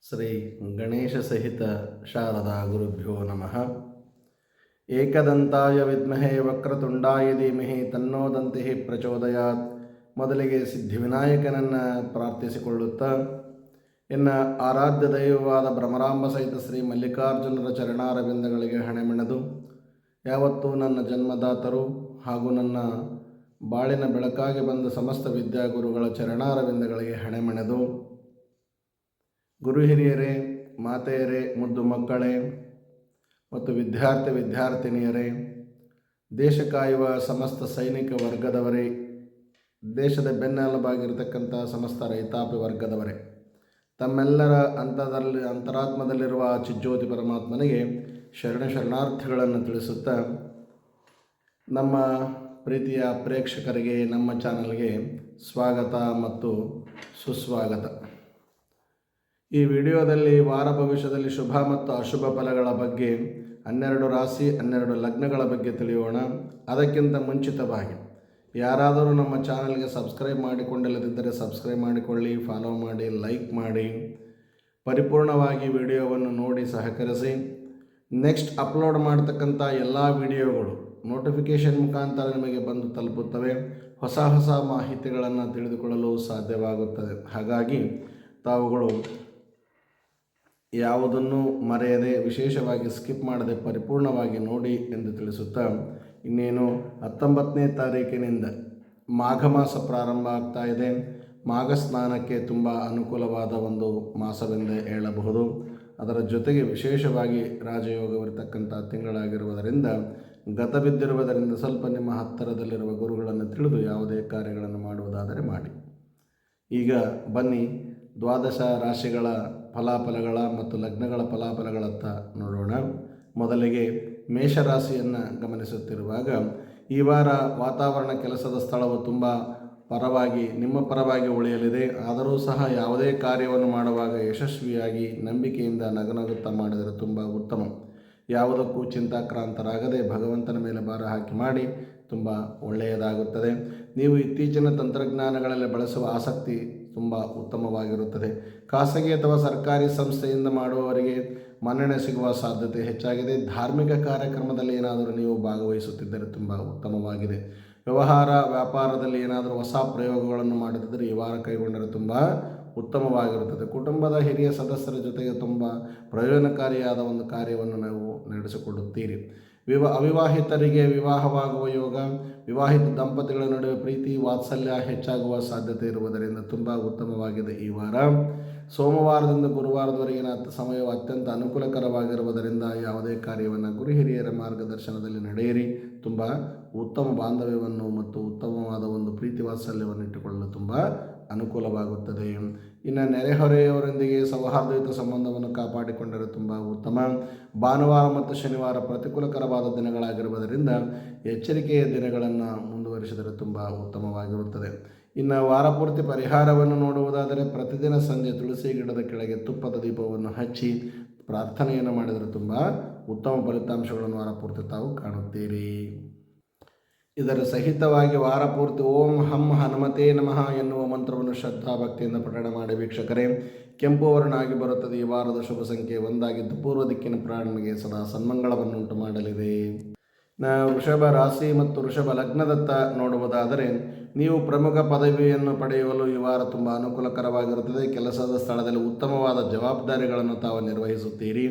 ಶ್ರೀ ಗಣೇಶ ಸಹಿತ ಶಾರದಾ ಗುರುಭ್ಯೋ ನಮಃ. ಏಕದಂತಾಯ ವಿದ್ಮಹೇ ವಕ್ರತುಂಡಾಯ ಧೀಮಹಿ ತನ್ನೋ ದಂತಿಃ ಪ್ರಚೋದಯಾತ್. ಮೊದಲಿಗೆ ಸಿದ್ಧಿವಿನಾಯಕನನ್ನು ಪ್ರಾರ್ಥಿಸಿಕೊಳ್ಳುತ್ತಾ ಇನ್ನು ಆರಾಧ್ಯ ದೈವವಾದ ಭ್ರಮರಾಂಬ ಸಹಿತ ಶ್ರೀ ಮಲ್ಲಿಕಾರ್ಜುನರ ಚರಣಾರವಿಂದಗಳಿಗೆ ಹಣೆಮೆಣೆದು ಯಾವತ್ತೂ ನನ್ನ ಜನ್ಮದಾತರು ಹಾಗೂ ನನ್ನ ಬಾಳಿನ ಬೆಳಕಾಗಿ ಬಂದ ಸಮಸ್ತ ವಿದ್ಯಾಗುರುಗಳ ಚರಣಾರವಿಂದಗಳಿಗೆ ಹಣೆಮೆಣೆದು ಗುರು ಹಿರಿಯರೇ, ಮಾತೆಯರೇ, ಮುದ್ದು ಮಕ್ಕಳೇ ಮತ್ತು ವಿದ್ಯಾರ್ಥಿನಿಯರೇ, ದೇಶ ಕಾಯುವ ಸಮಸ್ತ ಸೈನಿಕ ವರ್ಗದವರೇ, ದೇಶದ ಬೆನ್ನೆಲುಬಾಗಿರತಕ್ಕಂಥ ಸಮಸ್ತ ರೈತಾಪಿ ವರ್ಗದವರೇ, ತಮ್ಮೆಲ್ಲರ ಅಂತರಾತ್ಮದಲ್ಲಿರುವ ಚಿಜ್ಯೋತಿ ಪರಮಾತ್ಮನಿಗೆ ಶರಣಾರ್ಥಿಗಳನ್ನು ತಿಳಿಸುತ್ತಾ ನಮ್ಮ ಪ್ರೀತಿಯ ಪ್ರೇಕ್ಷಕರಿಗೆ ನಮ್ಮ ಚಾನಲ್ಗೆ ಸ್ವಾಗತ ಮತ್ತು ಸುಸ್ವಾಗತ. ಈ ವಿಡಿಯೋದಲ್ಲಿ ವಾರ ಭವಿಷ್ಯದಲ್ಲಿ ಶುಭ ಮತ್ತು ಅಶುಭ ಫಲಗಳ ಬಗ್ಗೆ 12 ರಾಶಿ 12 ಲಗ್ನಗಳ ಬಗ್ಗೆ ತಿಳಿಯೋಣ. ಅದಕ್ಕಿಂತ ಮುಂಚಿತವಾಗಿ ಯಾರಾದರೂ ನಮ್ಮ ಚಾನಲ್ಗೆ ಸಬ್ಸ್ಕ್ರೈಬ್ ಮಾಡಿಕೊಂಡಿಲ್ಲದಿದ್ದರೆ ಸಬ್ಸ್ಕ್ರೈಬ್ ಮಾಡಿಕೊಳ್ಳಿ, ಫಾಲೋ ಮಾಡಿ, ಲೈಕ್ ಮಾಡಿ, ಪರಿಪೂರ್ಣವಾಗಿ ವಿಡಿಯೋವನ್ನು ನೋಡಿ ಸಹಕರಿಸಿ. ನೆಕ್ಸ್ಟ್ ಅಪ್ಲೋಡ್ ಮಾಡ್ತಕ್ಕಂಥ ಎಲ್ಲ ವಿಡಿಯೋಗಳು ನೋಟಿಫಿಕೇಷನ್ ಮುಖಾಂತರ ನಿಮಗೆ ಬಂದು ತಲುಪುತ್ತವೆ. ಹೊಸ ಮಾಹಿತಿಗಳನ್ನು ತಿಳಿದುಕೊಳ್ಳಲು ಸಾಧ್ಯವಾಗುತ್ತದೆ. ಹಾಗಾಗಿ ತಾವುಗಳು ಯಾವುದನ್ನು ಮರೆಯದೆ ವಿಶೇಷವಾಗಿ ಸ್ಕಿಪ್ ಮಾಡದೆ ಪರಿಪೂರ್ಣವಾಗಿ ನೋಡಿ ಎಂದು ತಿಳಿಸುತ್ತಾ, ಇನ್ನೇನು 19ನೇ ತಾರೀಕಿನಿಂದ ಮಾಘ ಮಾಸ ಪ್ರಾರಂಭ ಆಗ್ತಾ ಇದೆ. ಮಾಘ ಸ್ನಾನಕ್ಕೆ ತುಂಬ ಅನುಕೂಲವಾದ ಒಂದು ಮಾಸವೆಂದೇ ಹೇಳಬಹುದು. ಅದರ ಜೊತೆಗೆ ವಿಶೇಷವಾಗಿ ರಾಜಯೋಗವಿರತಕ್ಕಂಥ ತಿಂಗಳಾಗಿರುವುದರಿಂದ, ಗತಬಿದ್ದಿರುವುದರಿಂದ ಸ್ವಲ್ಪ ನಿಮ್ಮ ಹತ್ತಿರದಲ್ಲಿರುವ ಗುರುಗಳನ್ನು ತಿಳಿದು ಯಾವುದೇ ಕಾರ್ಯಗಳನ್ನು ಮಾಡುವುದಾದರೆ ಮಾಡಿ. ಈಗ ಬನ್ನಿ ದ್ವಾದಶ ರಾಶಿಗಳ ಫಲಾಫಲಗಳ ಮತ್ತು ಲಗ್ನಗಳ ಫಲಾಫಲಗಳತ್ತ ನೋಡೋಣ. ಮೊದಲಿಗೆ ಮೇಷರಾಶಿಯನ್ನು ಗಮನಿಸುತ್ತಿರುವಾಗ, ಈ ವಾರ ವಾತಾವರಣ, ಕೆಲಸದ ಸ್ಥಳವು ತುಂಬ ನಿಮ್ಮ ಪರವಾಗಿ ಉಳಿಯಲಿದೆ. ಆದರೂ ಸಹ ಯಾವುದೇ ಕಾರ್ಯವನ್ನು ಮಾಡುವಾಗ ಯಶಸ್ವಿಯಾಗಿ ನಂಬಿಕೆಯಿಂದ ನಗುತ್ತಾ ಮಾಡಿದರೆ ತುಂಬ ಉತ್ತಮ. ಯಾವುದಕ್ಕೂ ಚಿಂತಾಕ್ರಾಂತರಾಗದೆ ಭಗವಂತನ ಮೇಲೆ ಭಾರ ಹಾಕಿ ಮಾಡಿ, ತುಂಬ ಒಳ್ಳೆಯದಾಗುತ್ತದೆ. ನೀವು ಇತ್ತೀಚಿನ ತಂತ್ರಜ್ಞಾನಗಳಲ್ಲಿ ಬಳಸುವ ಆಸಕ್ತಿ ತುಂಬ ಉತ್ತಮವಾಗಿರುತ್ತದೆ. ಖಾಸಗಿ ಅಥವಾ ಸರ್ಕಾರಿ ಸಂಸ್ಥೆಯಿಂದ ಮಾಡುವವರಿಗೆ ಮನ್ನಣೆ ಸಿಗುವ ಸಾಧ್ಯತೆ ಹೆಚ್ಚಾಗಿದೆ. ಧಾರ್ಮಿಕ ಕಾರ್ಯಕ್ರಮದಲ್ಲಿ ಏನಾದರೂ ನೀವು ಭಾಗವಹಿಸುತ್ತಿದ್ದರೆ ತುಂಬ ಉತ್ತಮವಾಗಿದೆ. ವ್ಯಾಪಾರದಲ್ಲಿ ಏನಾದರೂ ಹೊಸ ಪ್ರಯೋಗಗಳನ್ನು ಮಾಡಿದರೆ ಈ ವಾರ ಕೈಗೊಂಡರೆ ತುಂಬ ಉತ್ತಮವಾಗಿರುತ್ತದೆ. ಕುಟುಂಬದ ಹಿರಿಯ ಸದಸ್ಯರ ಜೊತೆಗೆ ತುಂಬ ಪ್ರಯೋಜನಕಾರಿಯಾದ ಒಂದು ಕಾರ್ಯವನ್ನು ನೀವು ನಡೆಸಿಕೊಡುತ್ತೀರಿ. ಅವಿವಾಹಿತರಿಗೆ ವಿವಾಹವಾಗುವ ಯೋಗ, ವಿವಾಹಿತ ದಂಪತಿಗಳ ನಡುವೆ ಪ್ರೀತಿ ವಾತ್ಸಲ್ಯ ಹೆಚ್ಚಾಗುವ ಸಾಧ್ಯತೆ ಇರುವುದರಿಂದ ತುಂಬ ಉತ್ತಮವಾಗಿದೆ ಈ ವಾರ. ಸೋಮವಾರದಿಂದ ಗುರುವಾರದವರೆಗಿನ ಸಮಯವು ಅತ್ಯಂತ ಅನುಕೂಲಕರವಾಗಿರುವುದರಿಂದ ಯಾವುದೇ ಕಾರ್ಯವನ್ನು ಗುರು ಹಿರಿಯರ ಮಾರ್ಗದರ್ಶನದಲ್ಲಿ ನಡೆಯಿರಿ. ತುಂಬ ಉತ್ತಮ ಬಾಂಧವ್ಯವನ್ನು ಮತ್ತು ಉತ್ತಮವಾದ ಒಂದು ಪ್ರೀತಿ ವಾತ್ಸಲ್ಯವನ್ನು ಇಟ್ಟುಕೊಳ್ಳಲು ತುಂಬ ಅನುಕೂಲವಾಗುತ್ತದೆ. ಇನ್ನು ನೆರೆಹೊರೆಯವರೊಂದಿಗೆ ಸೌಹಾರ್ದಯುತ ಸಂಬಂಧವನ್ನು ಕಾಪಾಡಿಕೊಂಡರೆ ತುಂಬ ಉತ್ತಮ. ಭಾನುವಾರ ಮತ್ತು ಶನಿವಾರ ಪ್ರತಿಕೂಲಕರವಾದ ದಿನಗಳಾಗಿರುವುದರಿಂದ ಎಚ್ಚರಿಕೆಯ ದಿನಗಳನ್ನು ಮುಂದುವರಿಸಿದರೆ ತುಂಬ ಉತ್ತಮವಾಗಿರುತ್ತದೆ. ಇನ್ನು ವಾರಪೂರ್ತಿ ಪರಿಹಾರವನ್ನು ನೋಡುವುದಾದರೆ, ಪ್ರತಿದಿನ ಸಂಜೆ ತುಳಸಿ ಗಿಡದ ಕೆಳಗೆ ತುಪ್ಪದ ದೀಪವನ್ನು ಹಚ್ಚಿ ಪ್ರಾರ್ಥನೆಯನ್ನು ಮಾಡಿದರೆ ತುಂಬ ಉತ್ತಮ ಫಲಿತಾಂಶಗಳನ್ನು ವಾರಪೂರ್ತಿ ತಾವು ಕಾಣುತ್ತೀರಿ. ಇದರ ಸಹಿತವಾಗಿ ವಾರಪೂರ್ತಿ ಓಂ ಹಂ ಹನುಮತೇ ನಮಃ ಎನ್ನುವ ಮಂತ್ರವನ್ನು ಶ್ರದ್ಧಾಭಕ್ತಿಯಿಂದ ಪಠಣ ಮಾಡಿ ವೀಕ್ಷಕರೇ, ಕೆಂಪು ವರ್ಣ ಆಗಿ ಬರುತ್ತದೆ. ಈ ವಾರದ ಶುಭ ಸಂಖ್ಯೆ 1 ಆಗಿದ್ದು ಪೂರ್ವ ದಿಕ್ಕಿನ ಪ್ರಯಾಣಕ್ಕೆ ಸದಾ ಸನ್ಮಂಗಳವನ್ನುಂಟು ಮಾಡಲಿದೆ. ವೃಷಭ ರಾಶಿ ಮತ್ತು ವೃಷಭ ಲಗ್ನದತ್ತ ನೋಡುವುದಾದರೆ, ನೀವು ಪ್ರಮುಖ ಪದವಿಯನ್ನು ಪಡೆಯಲು ಈ ವಾರ ತುಂಬ ಅನುಕೂಲಕರವಾಗಿರುತ್ತದೆ. ಕೆಲಸದ ಸ್ಥಳದಲ್ಲಿ ಉತ್ತಮವಾದ ಜವಾಬ್ದಾರಿಗಳನ್ನು ತಾವು ನಿರ್ವಹಿಸುತ್ತೀರಿ.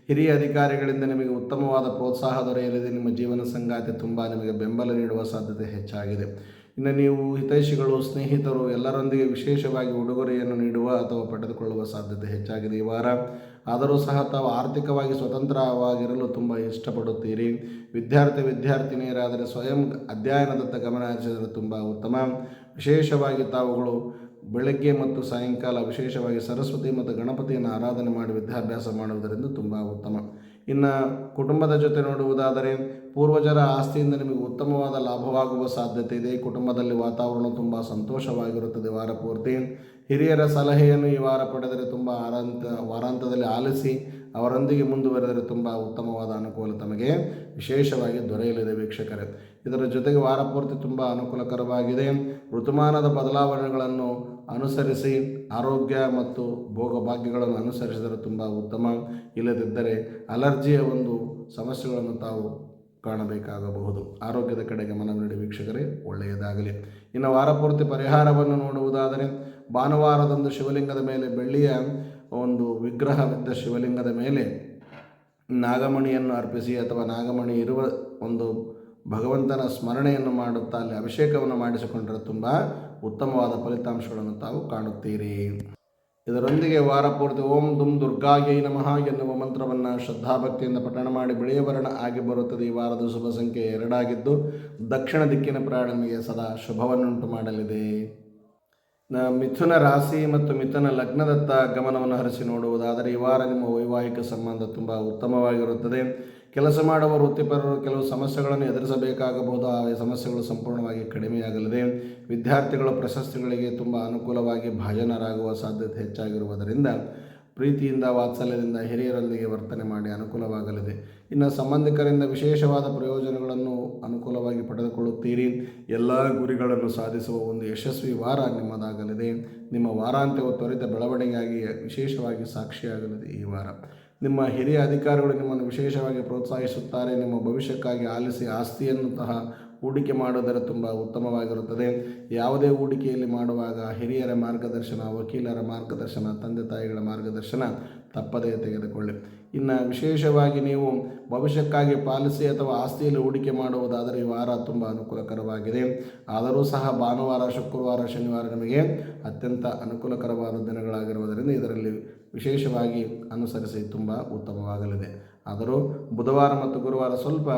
ಹಿರಿಯ ಅಧಿಕಾರಿಗಳಿಂದ ನಿಮಗೆ ಉತ್ತಮವಾದ ಪ್ರೋತ್ಸಾಹ ದೊರೆಯಲಿದೆ. ನಿಮ್ಮ ಜೀವನ ಸಂಗಾತಿ ತುಂಬ ನಿಮಗೆ ಬೆಂಬಲ ನೀಡುವ ಸಾಧ್ಯತೆ ಹೆಚ್ಚಾಗಿದೆ. ಇನ್ನು ನೀವು ಹಿತೈಷಿಗಳು, ಸ್ನೇಹಿತರು ಎಲ್ಲರೊಂದಿಗೆ ವಿಶೇಷವಾಗಿ ಉಡುಗೊರೆಯನ್ನು ನೀಡುವ ಅಥವಾ ಪಡೆದುಕೊಳ್ಳುವ ಸಾಧ್ಯತೆ ಹೆಚ್ಚಾಗಿದೆ ಈ ವಾರ. ಆದರೂ ಸಹ ತಾವು ಆರ್ಥಿಕವಾಗಿ ಸ್ವತಂತ್ರವಾಗಿರಲು ತುಂಬ ಇಷ್ಟಪಡುತ್ತೀರಿ. ವಿದ್ಯಾರ್ಥಿನಿಯರಾದರೆ ಸ್ವಯಂ ಅಧ್ಯಯನದತ್ತ ಗಮನ ಹರಿಸಿದರೆ ತುಂಬ ಉತ್ತಮ. ವಿಶೇಷವಾಗಿ ತಾವುಗಳು ಬೆಳಗ್ಗೆ ಮತ್ತು ಸಾಯಂಕಾಲ ವಿಶೇಷವಾಗಿ ಸರಸ್ವತಿ ಮತ್ತು ಗಣಪತಿಯನ್ನು ಆರಾಧನೆ ಮಾಡಿ ವಿದ್ಯಾಭ್ಯಾಸ ಮಾಡುವುದರಿಂದ ತುಂಬ ಉತ್ತಮ. ಇನ್ನು ಕುಟುಂಬದ ಜೊತೆ ನೋಡುವುದಾದರೆ, ಪೂರ್ವಜರ ಆಸ್ತಿಯಿಂದ ನಿಮಗೆ ಉತ್ತಮವಾದ ಲಾಭವಾಗುವ ಸಾಧ್ಯತೆ ಇದೆ. ಕುಟುಂಬದಲ್ಲಿ ವಾತಾವರಣ ತುಂಬ ಸಂತೋಷವಾಗಿರುತ್ತದೆ ವಾರಪೂರ್ತಿ. ಹಿರಿಯರ ಸಲಹೆಯನ್ನು ಈ ವಾರ ಪಡೆದರೆ ತುಂಬ ವಾರಾಂತದಲ್ಲಿ ಆಲಿಸಿ ಅವರೊಂದಿಗೆ ಮುಂದುವರೆದರೆ ತುಂಬ ಉತ್ತಮವಾದ ಅನುಕೂಲ ತಮಗೆ ವಿಶೇಷವಾಗಿ ದೊರೆಯಲಿದೆ ವೀಕ್ಷಕರೇ. ಇದರ ಜೊತೆಗೆ ವಾರಪೂರ್ತಿ ತುಂಬ ಅನುಕೂಲಕರವಾಗಿದೆ. ಋತುಮಾನದ ಬದಲಾವಣೆಗಳನ್ನು ಅನುಸರಿಸಿ ಆರೋಗ್ಯ ಮತ್ತು ಭೋಗಭಾಗ್ಯಗಳನ್ನು ಅನುಸರಿಸಿದರೆ ತುಂಬ ಉತ್ತಮ. ಇಲ್ಲದಿದ್ದರೆ ಅಲರ್ಜಿಯ ಒಂದು ಸಮಸ್ಯೆಗಳನ್ನು ತಾವು ಕಾಣಬೇಕಾಗಬಹುದು. ಆರೋಗ್ಯದ ಕಡೆ ಗಮನ ನೀಡಿ ವೀಕ್ಷಕರೇ, ಒಳ್ಳೆಯದಾಗಲಿ. ಇನ್ನು ವಾರಪೂರ್ತಿ ಪರಿಹಾರವನ್ನು ನೋಡುವುದಾದರೆ, ಭಾನುವಾರದಂದು ಶಿವಲಿಂಗದ ಮೇಲೆ ಬೆಳ್ಳಿಯ ಒಂದು ವಿಗ್ರಹವಿದ್ದ ಶಿವಲಿಂಗದ ಮೇಲೆ ನಾಗಮಣಿಯನ್ನು ಅರ್ಪಿಸಿ ಅಥವಾ ನಾಗಮಣಿ ಇರುವ ಒಂದು ಭಗವಂತನ ಸ್ಮರಣೆಯನ್ನು ಮಾಡುತ್ತಾ ಅಲ್ಲಿ ಅಭಿಷೇಕವನ್ನು ಮಾಡಿಸಿಕೊಂಡರೆ ತುಂಬ ಉತ್ತಮವಾದ ಫಲಿತಾಂಶಗಳನ್ನು ತಾವು ಕಾಣುತ್ತೀರಿ. ಇದರೊಂದಿಗೆ ವಾರಪೂರ್ತಿ ಓಂ ದುಂ ದುರ್ಗಾಯೈ ನಮಃ ಎನ್ನುವ ಮಂತ್ರವನ್ನು ಶ್ರದ್ಧಾಭಕ್ತಿಯಿಂದ ಪಠಣ ಮಾಡಿ ಬಿಳಿಯ ವರ್ಣ ಆಗಿ ಬರುತ್ತದೆ. ಈ ವಾರದ ಶುಭ ಸಂಖ್ಯೆ 2 ಆಗಿದ್ದು ದಕ್ಷಿಣ ದಿಕ್ಕಿನ ಪ್ರಯಾಣ ನಿಮಗೆ ಸದಾ ಶುಭವನ್ನುಂಟು ಮಾಡಲಿದೆ. ಮಿಥುನ ರಾಶಿ ಮತ್ತು ಮಿಥುನ ಲಗ್ನದತ್ತ ಗಮನವನ್ನು ಹರಿಸಿ ನೋಡುವುದಾದರೆ, ಈ ವಾರ ನಿಮ್ಮ ವೈವಾಹಿಕ ಸಂಬಂಧ ತುಂಬ ಉತ್ತಮವಾಗಿರುತ್ತದೆ. ಕೆಲಸ ಮಾಡುವ ವೃತ್ತಿಪರರು ಕೆಲವು ಸಮಸ್ಯೆಗಳನ್ನು ಎದುರಿಸಬೇಕಾಗಬಹುದು. ಆ ಸಮಸ್ಯೆಗಳು ಸಂಪೂರ್ಣವಾಗಿ ಕಡಿಮೆಯಾಗಲಿದೆ. ವಿದ್ಯಾರ್ಥಿಗಳ ಪ್ರಶಸ್ತಿಗಳಿಗೆ ತುಂಬ ಅನುಕೂಲವಾಗಿ ಭಾಜನರಾಗುವ ಸಾಧ್ಯತೆ ಹೆಚ್ಚಾಗಿರುವುದರಿಂದ ಪ್ರೀತಿಯಿಂದ ವಾತ್ಸಲ್ಯದಿಂದ ಹಿರಿಯರೊಂದಿಗೆ ವರ್ತನೆ ಮಾಡಿ ಅನುಕೂಲವಾಗಲಿದೆ. ಇನ್ನು ಸಂಬಂಧಿಕರಿಂದ ವಿಶೇಷವಾದ ಪ್ರಯೋಜನಗಳನ್ನು ಅನುಕೂಲವಾಗಿ ಪಡೆದುಕೊಳ್ಳುತ್ತೀರಿ. ಎಲ್ಲ ಗುರಿಗಳನ್ನು ಸಾಧಿಸುವ ಒಂದು ಯಶಸ್ವಿ ವಾರ ನಿಮ್ಮದಾಗಲಿದೆ. ನಿಮ್ಮ ವಾರಾಂತ್ಯವು ತ್ವರಿತ ಬೆಳವಣಿಗೆಯಾಗಿ ವಿಶೇಷವಾಗಿ ಸಾಕ್ಷಿಯಾಗಲಿದೆ. ಈ ವಾರ ನಿಮ್ಮ ಹಿರಿಯ ಅಧಿಕಾರಿಗಳು ನಿಮ್ಮನ್ನು ವಿಶೇಷವಾಗಿ ಪ್ರೋತ್ಸಾಹಿಸುತ್ತಾರೆ. ನಿಮ್ಮ ಭವಿಷ್ಯಕ್ಕಾಗಿ ಆಲಿಸಿ ಆಸ್ತಿಯನ್ನು ಸಹ ಹೂಡಿಕೆ ಮಾಡುವುದರ ತುಂಬ ಉತ್ತಮವಾಗಿರುತ್ತದೆ. ಯಾವುದೇ ಹೂಡಿಕೆಯಲ್ಲಿ ಮಾಡುವಾಗ ಹಿರಿಯರ ಮಾರ್ಗದರ್ಶನ, ವಕೀಲರ ಮಾರ್ಗದರ್ಶನ, ತಂದೆ ತಾಯಿಗಳ ಮಾರ್ಗದರ್ಶನ ತಪ್ಪದೇ ತೆಗೆದುಕೊಳ್ಳಿ. ಇನ್ನು ವಿಶೇಷವಾಗಿ ನೀವು ಭವಿಷ್ಯಕ್ಕಾಗಿ ಪಾಲಿಸಿ ಅಥವಾ ಆಸ್ತಿಯಲ್ಲಿ ಹೂಡಿಕೆ ಮಾಡುವುದಾದರೆ ಈ ವಾರ ತುಂಬ ಅನುಕೂಲಕರವಾಗಿದೆ. ಆದರೂ ಸಹ ಭಾನುವಾರ, ಶುಕ್ರವಾರ, ಶನಿವಾರ ನಿಮಗೆ ಅತ್ಯಂತ ಅನುಕೂಲಕರವಾದ ದಿನಗಳಾಗಿರುವುದರಿಂದ ಇದರಲ್ಲಿ ವಿಶೇಷವಾಗಿ ಅನುಸರಿಸಿ ತುಂಬ ಉತ್ತಮವಾಗಲಿದೆ. ಆದರೂ ಬುಧವಾರ ಮತ್ತು ಗುರುವಾರ ಸ್ವಲ್ಪ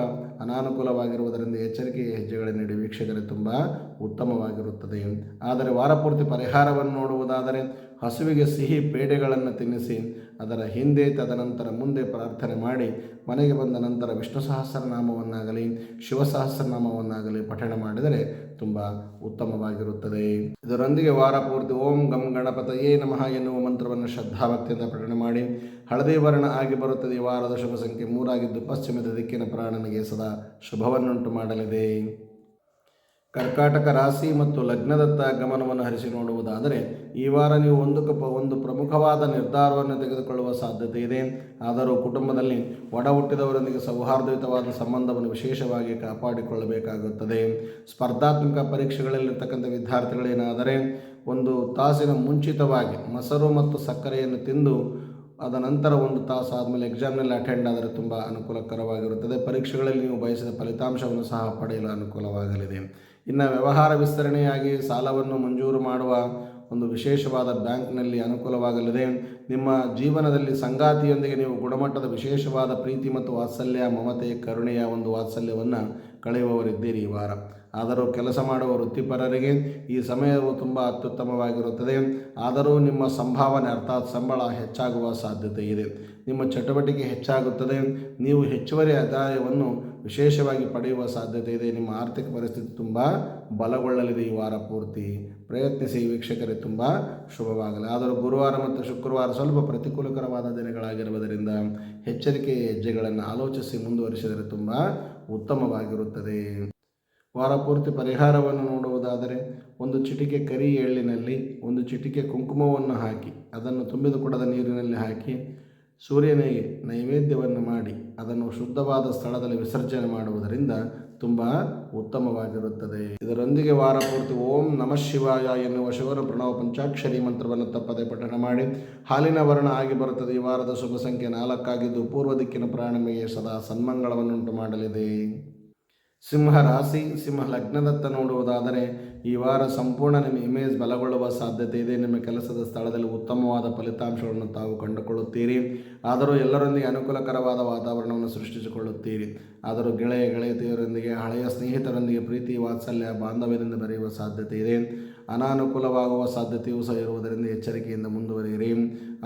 ಅನಾನುಕೂಲವಾಗಿರುವುದರಿಂದ ಎಚ್ಚರಿಕೆಯ ಹೆಜ್ಜೆಗಳನ್ನಿಡಿ ವೀಕ್ಷಕರೇ ತುಂಬ ಉತ್ತಮವಾಗಿರುತ್ತದೆ. ಆದರೆ ವಾರಪೂರ್ತಿ ಪರಿಹಾರವನ್ನು ನೋಡುವುದಾದರೆ, ಹಸುವಿಗೆ ಸಿಹಿ ಪೇಡೆಗಳನ್ನು ತಿನ್ನಿಸಿ ಅದರ ಹಿಂದೆ ತದನಂತರ ಮುಂದೆ ಪ್ರಾರ್ಥನೆ ಮಾಡಿ ಮನೆಗೆ ಬಂದ ನಂತರ ವಿಷ್ಣು ಸಹಸ್ರನಾಮವನ್ನಾಗಲಿ ಶಿವ ಸಹಸ್ರನಾಮವನ್ನಾಗಲಿ ಪಠಣ ಮಾಡಿದರೆ ತುಂಬ ಉತ್ತಮವಾಗಿರುತ್ತದೆ. ಇದರೊಂದಿಗೆ ವಾರಪೂರ್ತಿ ಓಂ ಗಂ ಗಣಪತಯೇ ನಮಃ ಎನ್ನುವ ಮಂತ್ರವನ್ನು ಶ್ರದ್ಧಾಭಕ್ತಿಯಿಂದ ಪಠಣ ಮಾಡಿ ಹಳದಿ ವರ್ಣ ಆಗಿ ಬರುತ್ತದೆ. ಈ ವಾರದ ಶುಭ ಸಂಖ್ಯೆ 3 ಆಗಿದ್ದು ಪಶ್ಚಿಮದ ದಿಕ್ಕಿನ ಪ್ರಾಣನಿಗೆ ಸದಾ ಶುಭವನ್ನುಂಟು ಮಾಡಲಿದೆ. ಕರ್ಕಾಟಕ ರಾಶಿ ಮತ್ತು ಲಗ್ನದತ್ತ ಗಮನವನ್ನು ಹರಿಸಿ ನೋಡುವುದಾದರೆ, ಈ ವಾರ ನೀವು ಒಂದು ಪ್ರಮುಖವಾದ ನಿರ್ಧಾರವನ್ನು ತೆಗೆದುಕೊಳ್ಳುವ ಸಾಧ್ಯತೆ ಇದೆ. ಆದರೂ ಕುಟುಂಬದಲ್ಲಿ ಒಡ ಹುಟ್ಟಿದವರೊಂದಿಗೆ ಸೌಹಾರ್ದಯುತವಾದ ಸಂಬಂಧವನ್ನು ವಿಶೇಷವಾಗಿ ಕಾಪಾಡಿಕೊಳ್ಳಬೇಕಾಗುತ್ತದೆ. ಸ್ಪರ್ಧಾತ್ಮಕ ಪರೀಕ್ಷೆಗಳಲ್ಲಿರ್ತಕ್ಕಂಥ ವಿದ್ಯಾರ್ಥಿಗಳೇನಾದರೆ 1 ತಾಸಿನ ಮುಂಚಿತವಾಗಿ ಮೊಸರು ಮತ್ತು ಸಕ್ಕರೆಯನ್ನು ತಿಂದು ಅದ ನಂತರ 1 ತಾಸು ಆದಮೇಲೆ ಎಕ್ಸಾಮ್ನಲ್ಲಿ ಅಟೆಂಡ್ ಆದರೆ ತುಂಬ ಅನುಕೂಲಕರವಾಗಿರುತ್ತದೆ. ಪರೀಕ್ಷೆಗಳಲ್ಲಿ ನೀವು ಬಯಸಿದ ಫಲಿತಾಂಶವನ್ನು ಸಹ ಪಡೆಯಲು ಅನುಕೂಲವಾಗಲಿದೆ. ಇನ್ನು ವ್ಯವಹಾರ ವಿಸ್ತರಣೆಯಾಗಿ ಸಾಲವನ್ನು ಮಂಜೂರು ಮಾಡುವ ಒಂದು ವಿಶೇಷವಾದ ಬ್ಯಾಂಕ್ನಲ್ಲಿ ಅನುಕೂಲವಾಗಲಿದೆ. ನಿಮ್ಮ ಜೀವನದಲ್ಲಿ ಸಂಗಾತಿಯೊಂದಿಗೆ ನೀವು ಗುಣಮಟ್ಟದ ವಿಶೇಷವಾದ ಪ್ರೀತಿ ಮತ್ತು ವಾತ್ಸಲ್ಯ, ಮಮತೆ, ಕರುಣೆಯ ಒಂದು ವಾತ್ಸಲ್ಯವನ್ನು ಕಳೆಯುವವರಿದ್ದೀರಿ ಈ ವಾರ. ಆದರೂ ಕೆಲಸ ಮಾಡುವ ವೃತ್ತಿಪರರಿಗೆ ಈ ಸಮಯವು ತುಂಬ ಅತ್ಯುತ್ತಮವಾಗಿರುತ್ತದೆ. ಆದರೂ ನಿಮ್ಮ ಸಂಭಾವನೆ ಅರ್ಥಾತ್ ಸಂಬಳ ಹೆಚ್ಚಾಗುವ ಸಾಧ್ಯತೆ ಇದೆ. ನಿಮ್ಮ ಚಟುವಟಿಕೆ ಹೆಚ್ಚಾಗುತ್ತದೆ. ನೀವು ಹೆಚ್ಚುವರಿ ಆದಾಯವನ್ನು ವಿಶೇಷವಾಗಿ ಪಡೆಯುವ ಸಾಧ್ಯತೆ ಇದೆ. ನಿಮ್ಮ ಆರ್ಥಿಕ ಪರಿಸ್ಥಿತಿ ತುಂಬ ಬಲಗೊಳ್ಳಲಿದೆ. ಈ ವಾರ ಪೂರ್ತಿ ಪ್ರಯತ್ನಿಸಿ ವೀಕ್ಷಕರೇ, ತುಂಬ ಶುಭವಾಗಲಿ. ಆದರೂ ಗುರುವಾರ ಮತ್ತು ಶುಕ್ರವಾರ ಸ್ವಲ್ಪ ಪ್ರತಿಕೂಲಕರವಾದ ದಿನಗಳಾಗಿರುವುದರಿಂದ ಎಚ್ಚರಿಕೆಯ ಹೆಜ್ಜೆಗಳನ್ನು ಆಲೋಚಿಸಿ ಮುಂದುವರಿಸಿದರೆ ತುಂಬ ಉತ್ತಮವಾಗಿರುತ್ತದೆ. ವಾರ ಪೂರ್ತಿ ಪರಿಹಾರವನ್ನು ನೋಡುವುದಾದರೆ, 1 ಚಿಟಿಕೆ ಕರಿ ಎಳ್ಳಿನಲ್ಲಿ 1 ಚಿಟಿಕೆ ಕುಂಕುಮವನ್ನು ಹಾಕಿ ಅದನ್ನು ತುಂಬಿದ ಕೊಡದ ನೀರಿನಲ್ಲಿ ಹಾಕಿ ಸೂರ್ಯನಿಗೆ ನೈವೇದ್ಯವನ್ನು ಮಾಡಿ ಅದನ್ನು ಶುದ್ಧವಾದ ಸ್ಥಳದಲ್ಲಿ ವಿಸರ್ಜನೆ ಮಾಡುವುದರಿಂದ ತುಂಬ ಉತ್ತಮವಾಗಿರುತ್ತದೆ. ಇದರೊಂದಿಗೆ ವಾರ ಪೂರ್ತಿ ಓಂ ನಮಃ ಶಿವಾಯ ಎನ್ನುವ ಶಿವನ ಪ್ರಣವ ಪಂಚಾಕ್ಷರಿ ಮಂತ್ರವನ್ನು ತಪ್ಪದೆ ಪಠಣ ಮಾಡಿ ಹಾಲಿನ ವರ್ಣ ಆಗಿ ಬರುತ್ತದೆ. ಈ ವಾರದ ಶುಭ ಸಂಖ್ಯೆ 4 ಆಗಿದ್ದು ಪೂರ್ವ ದಿಕ್ಕಿನ ಪ್ರಾಣಮಿಗೆ ಸದಾ ಸನ್ಮಂಗಳವನ್ನುಂಟು ಮಾಡಲಿದೆ. ಸಿಂಹ ರಾಶಿ, ಸಿಂಹ ಲಗ್ನದತ್ತ ನೋಡುವುದಾದರೆ, ಈ ವಾರ ಸಂಪೂರ್ಣ ನಿಮ್ಮ ಇಮೇಜ್ ಬಲಗೊಳ್ಳುವ ಸಾಧ್ಯತೆ ಇದೆ. ನಿಮ್ಮ ಕೆಲಸದ ಸ್ಥಳದಲ್ಲಿ ಉತ್ತಮವಾದ ಫಲಿತಾಂಶಗಳನ್ನು ತಾವು ಕಂಡುಕೊಳ್ಳುತ್ತೀರಿ. ಆದರೂ ಎಲ್ಲರೊಂದಿಗೆ ಅನುಕೂಲಕರವಾದ ವಾತಾವರಣವನ್ನು ಸೃಷ್ಟಿಸಿಕೊಳ್ಳುತ್ತೀರಿ. ಆದರೂ ಗೆಳೆಯತಿಯರೊಂದಿಗೆ, ಹಳೆಯ ಸ್ನೇಹಿತರೊಂದಿಗೆ ಪ್ರೀತಿ, ವಾತ್ಸಲ್ಯ, ಬಾಂಧವ್ಯದಿಂದ ಬೆರೆಯುವ ಸಾಧ್ಯತೆ ಇದೆ. ಅನಾನುಕೂಲವಾಗುವ ಸಾಧ್ಯತೆಯೂ ಸಹ ಇರುವುದರಿಂದ ಎಚ್ಚರಿಕೆಯಿಂದ ಮುಂದುವರಿಯಿರಿ.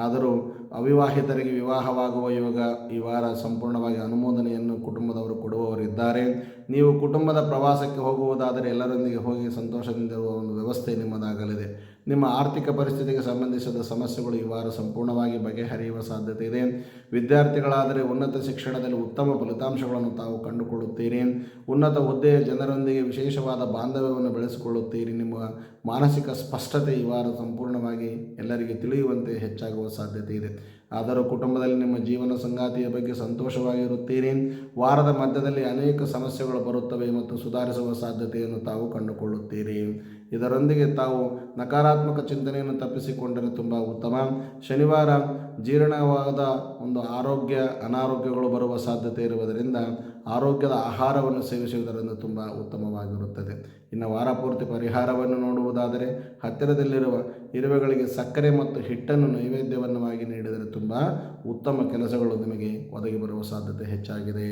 ಆದರೂ ಅವಿವಾಹಿತರಿಗೆ ವಿವಾಹವಾಗುವ ಯೋಗ ಈ ವಾರ ಸಂಪೂರ್ಣವಾಗಿ ಅನುಮೋದನೆಯನ್ನು ಕುಟುಂಬದವರು ಕೊಡುವವರಿದ್ದಾರೆ. ನೀವು ಕುಟುಂಬದ ಪ್ರವಾಸಕ್ಕೆ ಹೋಗುವುದಾದರೆ ಎಲ್ಲರೊಂದಿಗೆ ಹೋಗಿ ಸಂತೋಷದಿಂದಿರುವ ಒಂದು ವ್ಯವಸ್ಥೆ ನಿಮ್ಮದಾಗಲಿದೆ. ನಿಮ್ಮ ಆರ್ಥಿಕ ಪರಿಸ್ಥಿತಿಗೆ ಸಂಬಂಧಿಸಿದ ಸಮಸ್ಯೆಗಳು ಈ ವಾರ ಸಂಪೂರ್ಣವಾಗಿ ಬಗೆಹರಿಯುವ ಸಾಧ್ಯತೆ ಇದೆ. ವಿದ್ಯಾರ್ಥಿಗಳಾದರೆ ಉನ್ನತ ಶಿಕ್ಷಣದಲ್ಲಿ ಉತ್ತಮ ಫಲಿತಾಂಶಗಳನ್ನು ತಾವು ಕಂಡುಕೊಳ್ಳುತ್ತೀರಿ. ಉನ್ನತ ಹುದ್ದೆಯ ಜನರೊಂದಿಗೆ ವಿಶೇಷವಾದ ಬಾಂಧವ್ಯವನ್ನು ಬೆಳೆಸಿಕೊಳ್ಳುತ್ತೀರಿ. ನಿಮ್ಮ ಮಾನಸಿಕ ಸ್ಪಷ್ಟತೆ ಈ ವಾರ ಸಂಪೂರ್ಣವಾಗಿ ಎಲ್ಲರಿಗೆ ತಿಳಿಯುವಂತೆ ಹೆಚ್ಚಾಗುವ ಸಾಧ್ಯತೆ ಇದೆ. ಆದರೂ ಕುಟುಂಬದಲ್ಲಿ ನಿಮ್ಮ ಜೀವನ ಸಂಗಾತಿಯ ಬಗ್ಗೆ ಸಂತೋಷವಾಗಿರುತ್ತೀರಿ. ವಾರದ ಮಧ್ಯದಲ್ಲಿ ಅನೇಕ ಸಮಸ್ಯೆಗಳು ಬರುತ್ತವೆ ಮತ್ತು ಸುಧಾರಿಸುವ ಸಾಧ್ಯತೆಯನ್ನು ತಾವು ಕಂಡುಕೊಳ್ಳುತ್ತೀರಿ. ಇದರೊಂದಿಗೆ ತಾವು ನಕಾರಾತ್ಮಕ ಚಿಂತನೆಯನ್ನು ತಪ್ಪಿಸಿಕೊಂಡರೆ ತುಂಬ ಉತ್ತಮ. ಶನಿವಾರ ಜೀರ್ಣವಾದ ಒಂದು ಅನಾರೋಗ್ಯಗಳು ಬರುವ ಸಾಧ್ಯತೆ ಇರುವುದರಿಂದ ಆರೋಗ್ಯದ ಆಹಾರವನ್ನು ಸೇವಿಸುವುದರಿಂದ ತುಂಬ ಉತ್ತಮವಾಗಿರುತ್ತದೆ. ಇನ್ನು ವಾರ ಪೂರ್ತಿ ಪರಿಹಾರವನ್ನು ನೋಡುವುದಾದರೆ ಹತ್ತಿರದಲ್ಲಿರುವ ಇರುವೆಗಳಿಗೆ ಸಕ್ಕರೆ ಮತ್ತು ಹಿಟ್ಟನ್ನು ನೈವೇದ್ಯವನ್ನಾಗಿ ನೀಡಿದರೆ ತುಂಬ ಉತ್ತಮ ಕೆಲಸಗಳು ನಿಮಗೆ ಒದಗಿ ಬರುವ ಸಾಧ್ಯತೆ ಹೆಚ್ಚಾಗಿದೆ.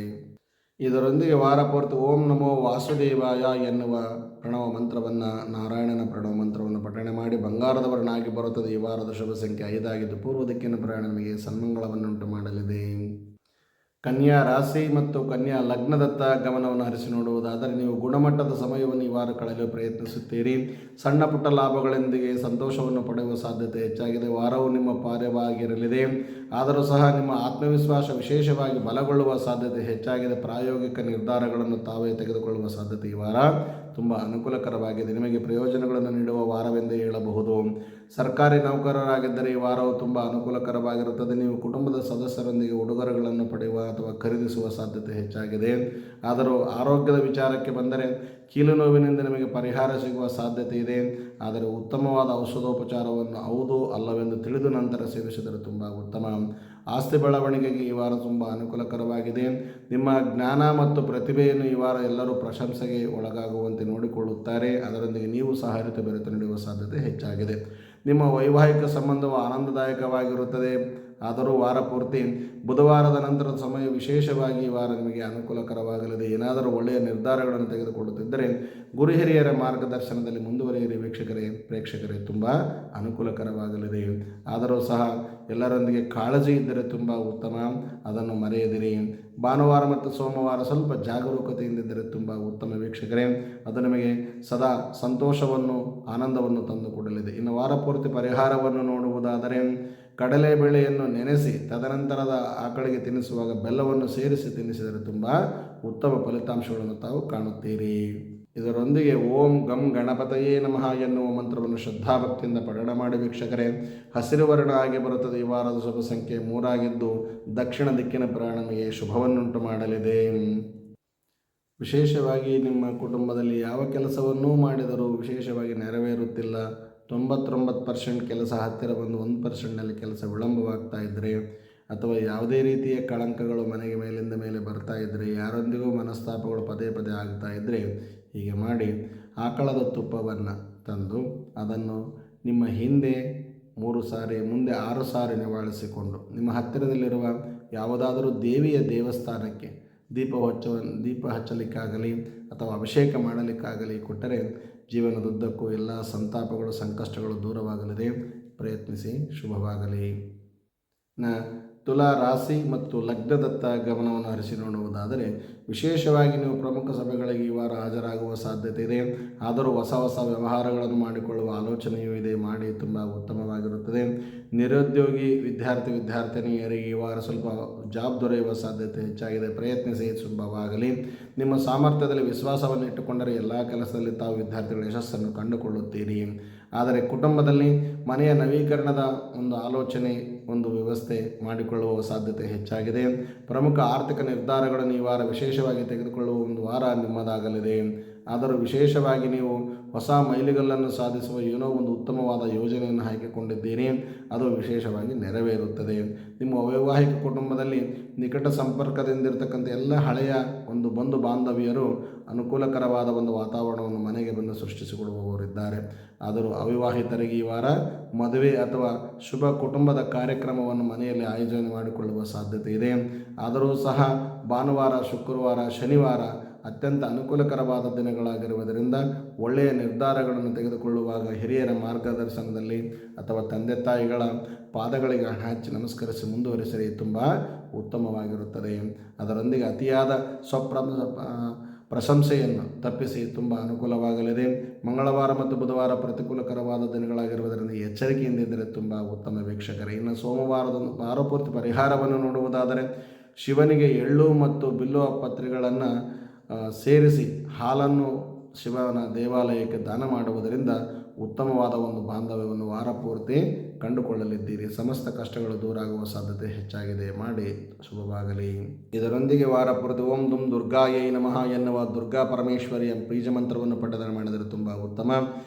ಇದರೊಂದಿಗೆ ವಾರ ಪೂರ್ತಿ ಓಂ ನಮೋ ವಾಸುದೇವಾಯ ಎನ್ನುವ ಪ್ರಣವ ಮಂತ್ರವನ್ನು, ನಾರಾಯಣನ ಪ್ರಣವ ಮಂತ್ರವನ್ನು ಪಠಣೆ ಮಾಡಿ ಬಂಗಾರದವರನಾಗಿ ಬರುತ್ತದೆ. ಈ ವಾರದ ಶುಭ ಸಂಖ್ಯೆ 5 ಆಗಿದ್ದು ಪೂರ್ವ ದಿಕ್ಕಿನ ಪ್ರಯಾಣ ನಿಮಗೆ ಸನ್ಮಂಗಳವನ್ನುಂಟು ಮಾಡಲಿದೆ. ಕನ್ಯಾ ರಾಶಿ ಮತ್ತು ಕನ್ಯಾ ಲಗ್ನದತ್ತ ಗಮನವನ್ನು ಹರಿಸಿ ನೋಡುವುದಾದರೆ ನೀವು ಗುಣಮಟ್ಟದ ಸಮಯವನ್ನು ಈ ವಾರ ಕಳೆಯಲು ಪ್ರಯತ್ನಿಸುತ್ತೀರಿ. ಸಣ್ಣ ಪುಟ್ಟ ಲಾಭಗಳೊಂದಿಗೆ ಸಂತೋಷವನ್ನು ಪಡೆಯುವ ಸಾಧ್ಯತೆ ಹೆಚ್ಚಾಗಿದೆ. ವಾರವು ನಿಮ್ಮ ಪಾರವಾಗಿರಲಿದೆ. ಆದರೂ ಸಹ ನಿಮ್ಮ ಆತ್ಮವಿಶ್ವಾಸ ವಿಶೇಷವಾಗಿ ಬಲಗೊಳ್ಳುವ ಸಾಧ್ಯತೆ ಹೆಚ್ಚಾಗಿದೆ. ಪ್ರಾಯೋಗಿಕ ನಿರ್ಧಾರಗಳನ್ನು ತಾವೇ ತೆಗೆದುಕೊಳ್ಳುವ ಸಾಧ್ಯತೆ ಈ ವಾರ ತುಂಬ ಅನುಕೂಲಕರವಾಗಿದೆ. ನಿಮಗೆ ಪ್ರಯೋಜನಗಳನ್ನು ನೀಡುವ ವಾರವೆಂದೇ ಹೇಳಬಹುದು. ಸರ್ಕಾರಿ ನೌಕರರಾಗಿದ್ದರೆ ಈ ವಾರವು ತುಂಬ ಅನುಕೂಲಕರವಾಗಿರುತ್ತದೆ. ನೀವು ಕುಟುಂಬದ ಸದಸ್ಯರೊಂದಿಗೆ ಉಡುಗೊರೆಗಳನ್ನು ಪಡೆಯುವ ಅಥವಾ ಖರೀದಿಸುವ ಸಾಧ್ಯತೆ ಹೆಚ್ಚಾಗಿದೆ. ಆದರೂ ಆರೋಗ್ಯದ ವಿಚಾರಕ್ಕೆ ಬಂದರೆ ಕೀಲು ನೋವಿನಿಂದ ನಿಮಗೆ ಪರಿಹಾರ ಸಿಗುವ ಸಾಧ್ಯತೆ ಇದೆ. ಆದರೆ ಉತ್ತಮವಾದ ಔಷಧೋಪಚಾರವನ್ನು ಹೌದು ಅಲ್ಲವೆಂದು ತಿಳಿದು ನಂತರ ಸೇವಿಸಿದರೆ ತುಂಬ ಉತ್ತಮ. ಆಸ್ತಿ ಬೆಳವಣಿಗೆಗೆ ಈ ವಾರ ತುಂಬ ಅನುಕೂಲಕರವಾಗಿದೆ. ನಿಮ್ಮ ಜ್ಞಾನ ಮತ್ತು ಪ್ರತಿಭೆಯನ್ನು ಈ ವಾರ ಎಲ್ಲರೂ ಪ್ರಶಂಸೆಗೆ ಒಳಗಾಗುವಂತೆ ನೋಡಿಕೊಳ್ಳುತ್ತಾರೆ. ಅದರೊಂದಿಗೆ ನೀವು ಸಹ ಬೆರೆತು ನಡೆಯುವ ಸಾಧ್ಯತೆ ಹೆಚ್ಚಾಗಿದೆ. ನಿಮ್ಮ ವೈವಾಹಿಕ ಸಂಬಂಧವು ಆನಂದದಾಯಕವಾಗಿರುತ್ತದೆ. ಆದರೂ ವಾರ ಪೂರ್ತಿ ಬುಧವಾರದ ನಂತರದ ಸಮಯ ವಿಶೇಷವಾಗಿ ಈ ವಾರ ನಿಮಗೆ ಅನುಕೂಲಕರವಾಗಲಿದೆ. ಏನಾದರೂ ಒಳ್ಳೆಯ ನಿರ್ಧಾರಗಳನ್ನು ತೆಗೆದುಕೊಳ್ಳುತ್ತಿದ್ದರೆ ಗುರು ಹಿರಿಯರ ಮಾರ್ಗದರ್ಶನದಲ್ಲಿ ಮುಂದುವರಿಯಿರಿ ಪ್ರೇಕ್ಷಕರೇ ತುಂಬ ಅನುಕೂಲಕರವಾಗಲಿದೆ. ಆದರೂ ಸಹ ಎಲ್ಲರೊಂದಿಗೆ ಕಾಳಜಿ ಇದ್ದರೆ ತುಂಬ ಉತ್ತಮ, ಅದನ್ನು ಮರೆಯದಿರಿ. ಭಾನುವಾರ ಮತ್ತು ಸೋಮವಾರ ಸ್ವಲ್ಪ ಜಾಗರೂಕತೆಯಿಂದಿದ್ದರೆ ತುಂಬ ಉತ್ತಮ ವೀಕ್ಷಕರೇ. ಅದು ನಿಮಗೆ ಸದಾ ಸಂತೋಷವನ್ನು ಆನಂದವನ್ನು ತಂದುಕೊಡಲಿದೆ. ಇನ್ನು ವಾರ ಪೂರ್ತಿ ಪರಿಹಾರವನ್ನು ನೋಡುವುದಾದರೆ ಕಡಲೆಬೇಳೆಯನ್ನು ನೆನೆಸಿ ತದನಂತರದ ಆಕಳಿಗೆ ತಿನ್ನಿಸುವಾಗ ಬೆಲ್ಲವನ್ನು ಸೇರಿಸಿ ತಿನ್ನಿಸಿದರೆ ತುಂಬ ಉತ್ತಮ ಫಲಿತಾಂಶಗಳನ್ನು ತಾವು ಕಾಣುತ್ತೀರಿ. ಇದರೊಂದಿಗೆ ಓಂ ಗಂ ಗಣಪತಯೇ ನಮಃ ಎನ್ನುವ ಮಂತ್ರವನ್ನು ಶ್ರದ್ಧಾಭಕ್ತಿಯಿಂದ ಪಠಣ ಮಾಡಿ ವೀಕ್ಷಕರೇ. ಹಸಿರು ವರ್ಣ ಆಗಿ ಬರುತ್ತದೆ. ಈ ವಾರದ ಶುಭ ಸಂಖ್ಯೆ 3 ಆಗಿದ್ದು ದಕ್ಷಿಣ ದಿಕ್ಕಿನ ಪ್ರಯಾಣ ನಿಮಗೆ ಶುಭವನ್ನುಂಟು ಮಾಡಲಿದೆ. ವಿಶೇಷವಾಗಿ ನಿಮ್ಮ ಕುಟುಂಬದಲ್ಲಿ ಯಾವ ಕೆಲಸವನ್ನೂ ಮಾಡಿದರೂ ವಿಶೇಷವಾಗಿ ನೆರವೇರುತ್ತಿಲ್ಲ. 99% ಕೆಲಸ ಹತ್ತಿರ ಬಂದು 1%ನಲ್ಲಿ ಕೆಲಸ ವಿಳಂಬವಾಗ್ತಾ ಇದ್ದರೆ ಅಥವಾ ಯಾವುದೇ ರೀತಿಯ ಕಳಂಕಗಳು ಮನೆಗೆ ಮೇಲಿಂದ ಮೇಲೆ ಬರ್ತಾ ಇದ್ದರೆ, ಯಾರೊಂದಿಗೂ ಮನಸ್ತಾಪಗಳು ಪದೇ ಪದೇ ಆಗ್ತಾ ಇದ್ದರೆ ಹೀಗೆ ಮಾಡಿ ಆಕಳದ ತುಪ್ಪವನ್ನು ತಂದು ಅದನ್ನು ನಿಮ್ಮ ಹಿಂದೆ 3 ಸಾರಿ ಮುಂದೆ 6 ಸಾರಿ ನಿವಾಳಿಸಿಕೊಂಡು ನಿಮ್ಮ ಹತ್ತಿರದಲ್ಲಿರುವ ಯಾವುದಾದರೂ ದೇವಿಯ ದೇವಸ್ಥಾನಕ್ಕೆ ದೀಪ ಹಚ್ಚಲಿಕ್ಕಾಗಲಿ ಅಥವಾ ಅಭಿಷೇಕ ಮಾಡಲಿಕ್ಕಾಗಲಿ ಕೊಟ್ಟರೆ ಜೀವನದುದ್ದಕ್ಕೂ ಎಲ್ಲ ಸಂತಾಪಗಳು ಸಂಕಷ್ಟಗಳು ದೂರವಾಗಲಿದೆ. ಪ್ರಯತ್ನಿಸಿ, ಶುಭವಾಗಲಿ. ತುಲಾ ರಾಶಿ ಮತ್ತು ಲಗ್ನದತ್ತ ಗಮನವನ್ನು ಹರಿಸಿ ನೋಡುವುದಾದರೆ ವಿಶೇಷವಾಗಿ ನೀವು ಪ್ರಮುಖ ಸಭೆಗಳಿಗೆ ಈ ವಾರ ಹಾಜರಾಗುವ ಸಾಧ್ಯತೆ ಇದೆ. ಆದರೂ ಹೊಸ ವ್ಯವಹಾರಗಳನ್ನು ಮಾಡಿಕೊಳ್ಳುವ ಆಲೋಚನೆಯೂ ಇದೆ. ಮಾಡಿ ತುಂಬ ಉತ್ತಮವಾಗಿರುತ್ತದೆ. ನಿರುದ್ಯೋಗಿ ವಿದ್ಯಾರ್ಥಿನಿಯರಿಗೆ ಈ ವಾರ ಸ್ವಲ್ಪ ಜಾಬ್ ದೊರೆಯುವ ಸಾಧ್ಯತೆ ಹೆಚ್ಚಾಗಿದೆ. ಪ್ರಯತ್ನಿಸಿ, ಶುಭವಾಗಲಿ. ನಿಮ್ಮ ಸಾಮರ್ಥ್ಯದಲ್ಲಿ ವಿಶ್ವಾಸವನ್ನು ಇಟ್ಟುಕೊಂಡರೆ ಎಲ್ಲ ಕೆಲಸದಲ್ಲಿ ತಾವು ವಿದ್ಯಾರ್ಥಿಗಳ ಯಶಸ್ಸನ್ನು ಕಂಡುಕೊಳ್ಳುತ್ತೀರಿ. ಆದರೆ ಕುಟುಂಬದಲ್ಲಿ ಮನೆಯ ನವೀಕರಣದ ಒಂದು ಆಲೋಚನೆ ಒಂದು ವ್ಯವಸ್ಥೆ ಮಾಡಿಕೊಳ್ಳುವ ಸಾಧ್ಯತೆ ಹೆಚ್ಚಾಗಿದೆ. ಪ್ರಮುಖ ಆರ್ಥಿಕ ನಿರ್ಧಾರಗಳನ್ನು ಈ ವಾರ ವಿಶೇಷವಾಗಿ ತೆಗೆದುಕೊಳ್ಳುವ ಒಂದು ವಾರ ನಿಮ್ಮದಾಗಲಿದೆ. ಆದರೂ ವಿಶೇಷವಾಗಿ ನೀವು ಹೊಸ ಮೈಲಿಗಲ್ಲನ್ನು ಸಾಧಿಸುವ ಏನೋ ಒಂದು ಉತ್ತಮವಾದ ಯೋಜನೆಯನ್ನು ಆಯ್ಕೆಕೊಂಡಿದ್ದೀರಿ. ಅದು ವಿಶೇಷವಾಗಿ ನೆರವೇರುತ್ತದೆ. ನಿಮ್ಮ ವೈವಾಹಿಕ ಕುಟುಂಬದಲ್ಲಿ ನಿಕಟ ಸಂಪರ್ಕದಿಂದಿರತಕ್ಕಂಥ ಎಲ್ಲ ಹಳೆಯ ಒಂದು ಬಂಧು ಬಾಂಧವ್ಯರು ಅನುಕೂಲಕರವಾದ ಒಂದು ವಾತಾವರಣವನ್ನು ಮನೆಗೆ ಬಂದು ಸೃಷ್ಟಿಸಿಕೊಡುವವರಿದ್ದಾರೆ. ಆದರೂ ಅವಿವಾಹಿತರಿಗೆ ಈ ವಾರ ಮದುವೆ ಅಥವಾ ಶುಭ ಕುಟುಂಬದ ಕಾರ್ಯಕ್ರಮವನ್ನು ಮನೆಯಲ್ಲಿ ಆಯೋಜನೆ ಮಾಡಿಕೊಳ್ಳುವ ಸಾಧ್ಯತೆ ಇದೆ. ಆದರೂ ಸಹ ಭಾನುವಾರ, ಶುಕ್ರವಾರ, ಶನಿವಾರ ಅತ್ಯಂತ ಅನುಕೂಲಕರವಾದ ದಿನಗಳಾಗಿರುವುದರಿಂದ ಒಳ್ಳೆಯ ನಿರ್ಧಾರಗಳನ್ನು ತೆಗೆದುಕೊಳ್ಳುವಾಗ ಹಿರಿಯರ ಮಾರ್ಗದರ್ಶನದಲ್ಲಿ ಅಥವಾ ತಂದೆ ತಾಯಿಗಳ ಪಾದಗಳಿಗೆ ಹಚ್ಚಿ ನಮಸ್ಕರಿಸಿ ಮುಂದುವರಿಸಿದರೆ ತುಂಬ ಉತ್ತಮವಾಗಿರುತ್ತದೆ. ಅದರೊಂದಿಗೆ ಅತಿಯಾದ ಪ್ರಶಂಸೆಯನ್ನು ತಪ್ಪಿಸಿ ತುಂಬ ಅನುಕೂಲವಾಗಲಿದೆ. ಮಂಗಳವಾರ ಮತ್ತು ಬುಧವಾರ ಪ್ರತಿಕೂಲಕರವಾದ ದಿನಗಳಾಗಿರುವುದರಿಂದ ಎಚ್ಚರಿಕೆಯಿಂದ ಇದ್ದರೆ ತುಂಬ ಉತ್ತಮ ವೀಕ್ಷಕರೇ. ಇನ್ನು ಸೋಮವಾರದಂದು ವಾರಪೂರ್ತಿ ಪರಿಹಾರವನ್ನು ನೋಡುವುದಾದರೆ ಶಿವನಿಗೆ ಎಳ್ಳು ಮತ್ತು ಬಿಲ್ವ ಪತ್ರೆಗಳನ್ನು ಸೇರಿಸಿ ಹಾಲನ್ನು ಶಿವನ ದೇವಾಲಯಕ್ಕೆ ದಾನ ಮಾಡುವುದರಿಂದ ಉತ್ತಮವಾದ ಒಂದು ಬಾಂಧವ್ಯವನ್ನು ವಾರಪೂರ್ತಿ ಕಂಡುಕೊಳ್ಳಲಿದ್ದೀರಿ. ಸಮಸ್ತ ಕಷ್ಟಗಳು ದೂರ ಆಗುವ ಸಾಧ್ಯತೆ ಹೆಚ್ಚಾಗಿದೆ. ಮಾಡಿ ಶುಭವಾಗಲಿ. ಇದರೊಂದಿಗೆ ವಾರಪೂರ್ತಿ ಓಂ ದುಂ ದುರ್ಗಾಯೈ ನಮಃ ಎನ್ನುವ ದುರ್ಗಾ ಪರಮೇಶ್ವರಿಯ ಬೀಜ ಮಂತ್ರವನ್ನು ಪಠನೆ ಮಾಡಿದರೆ ತುಂಬ ಉತ್ತಮ.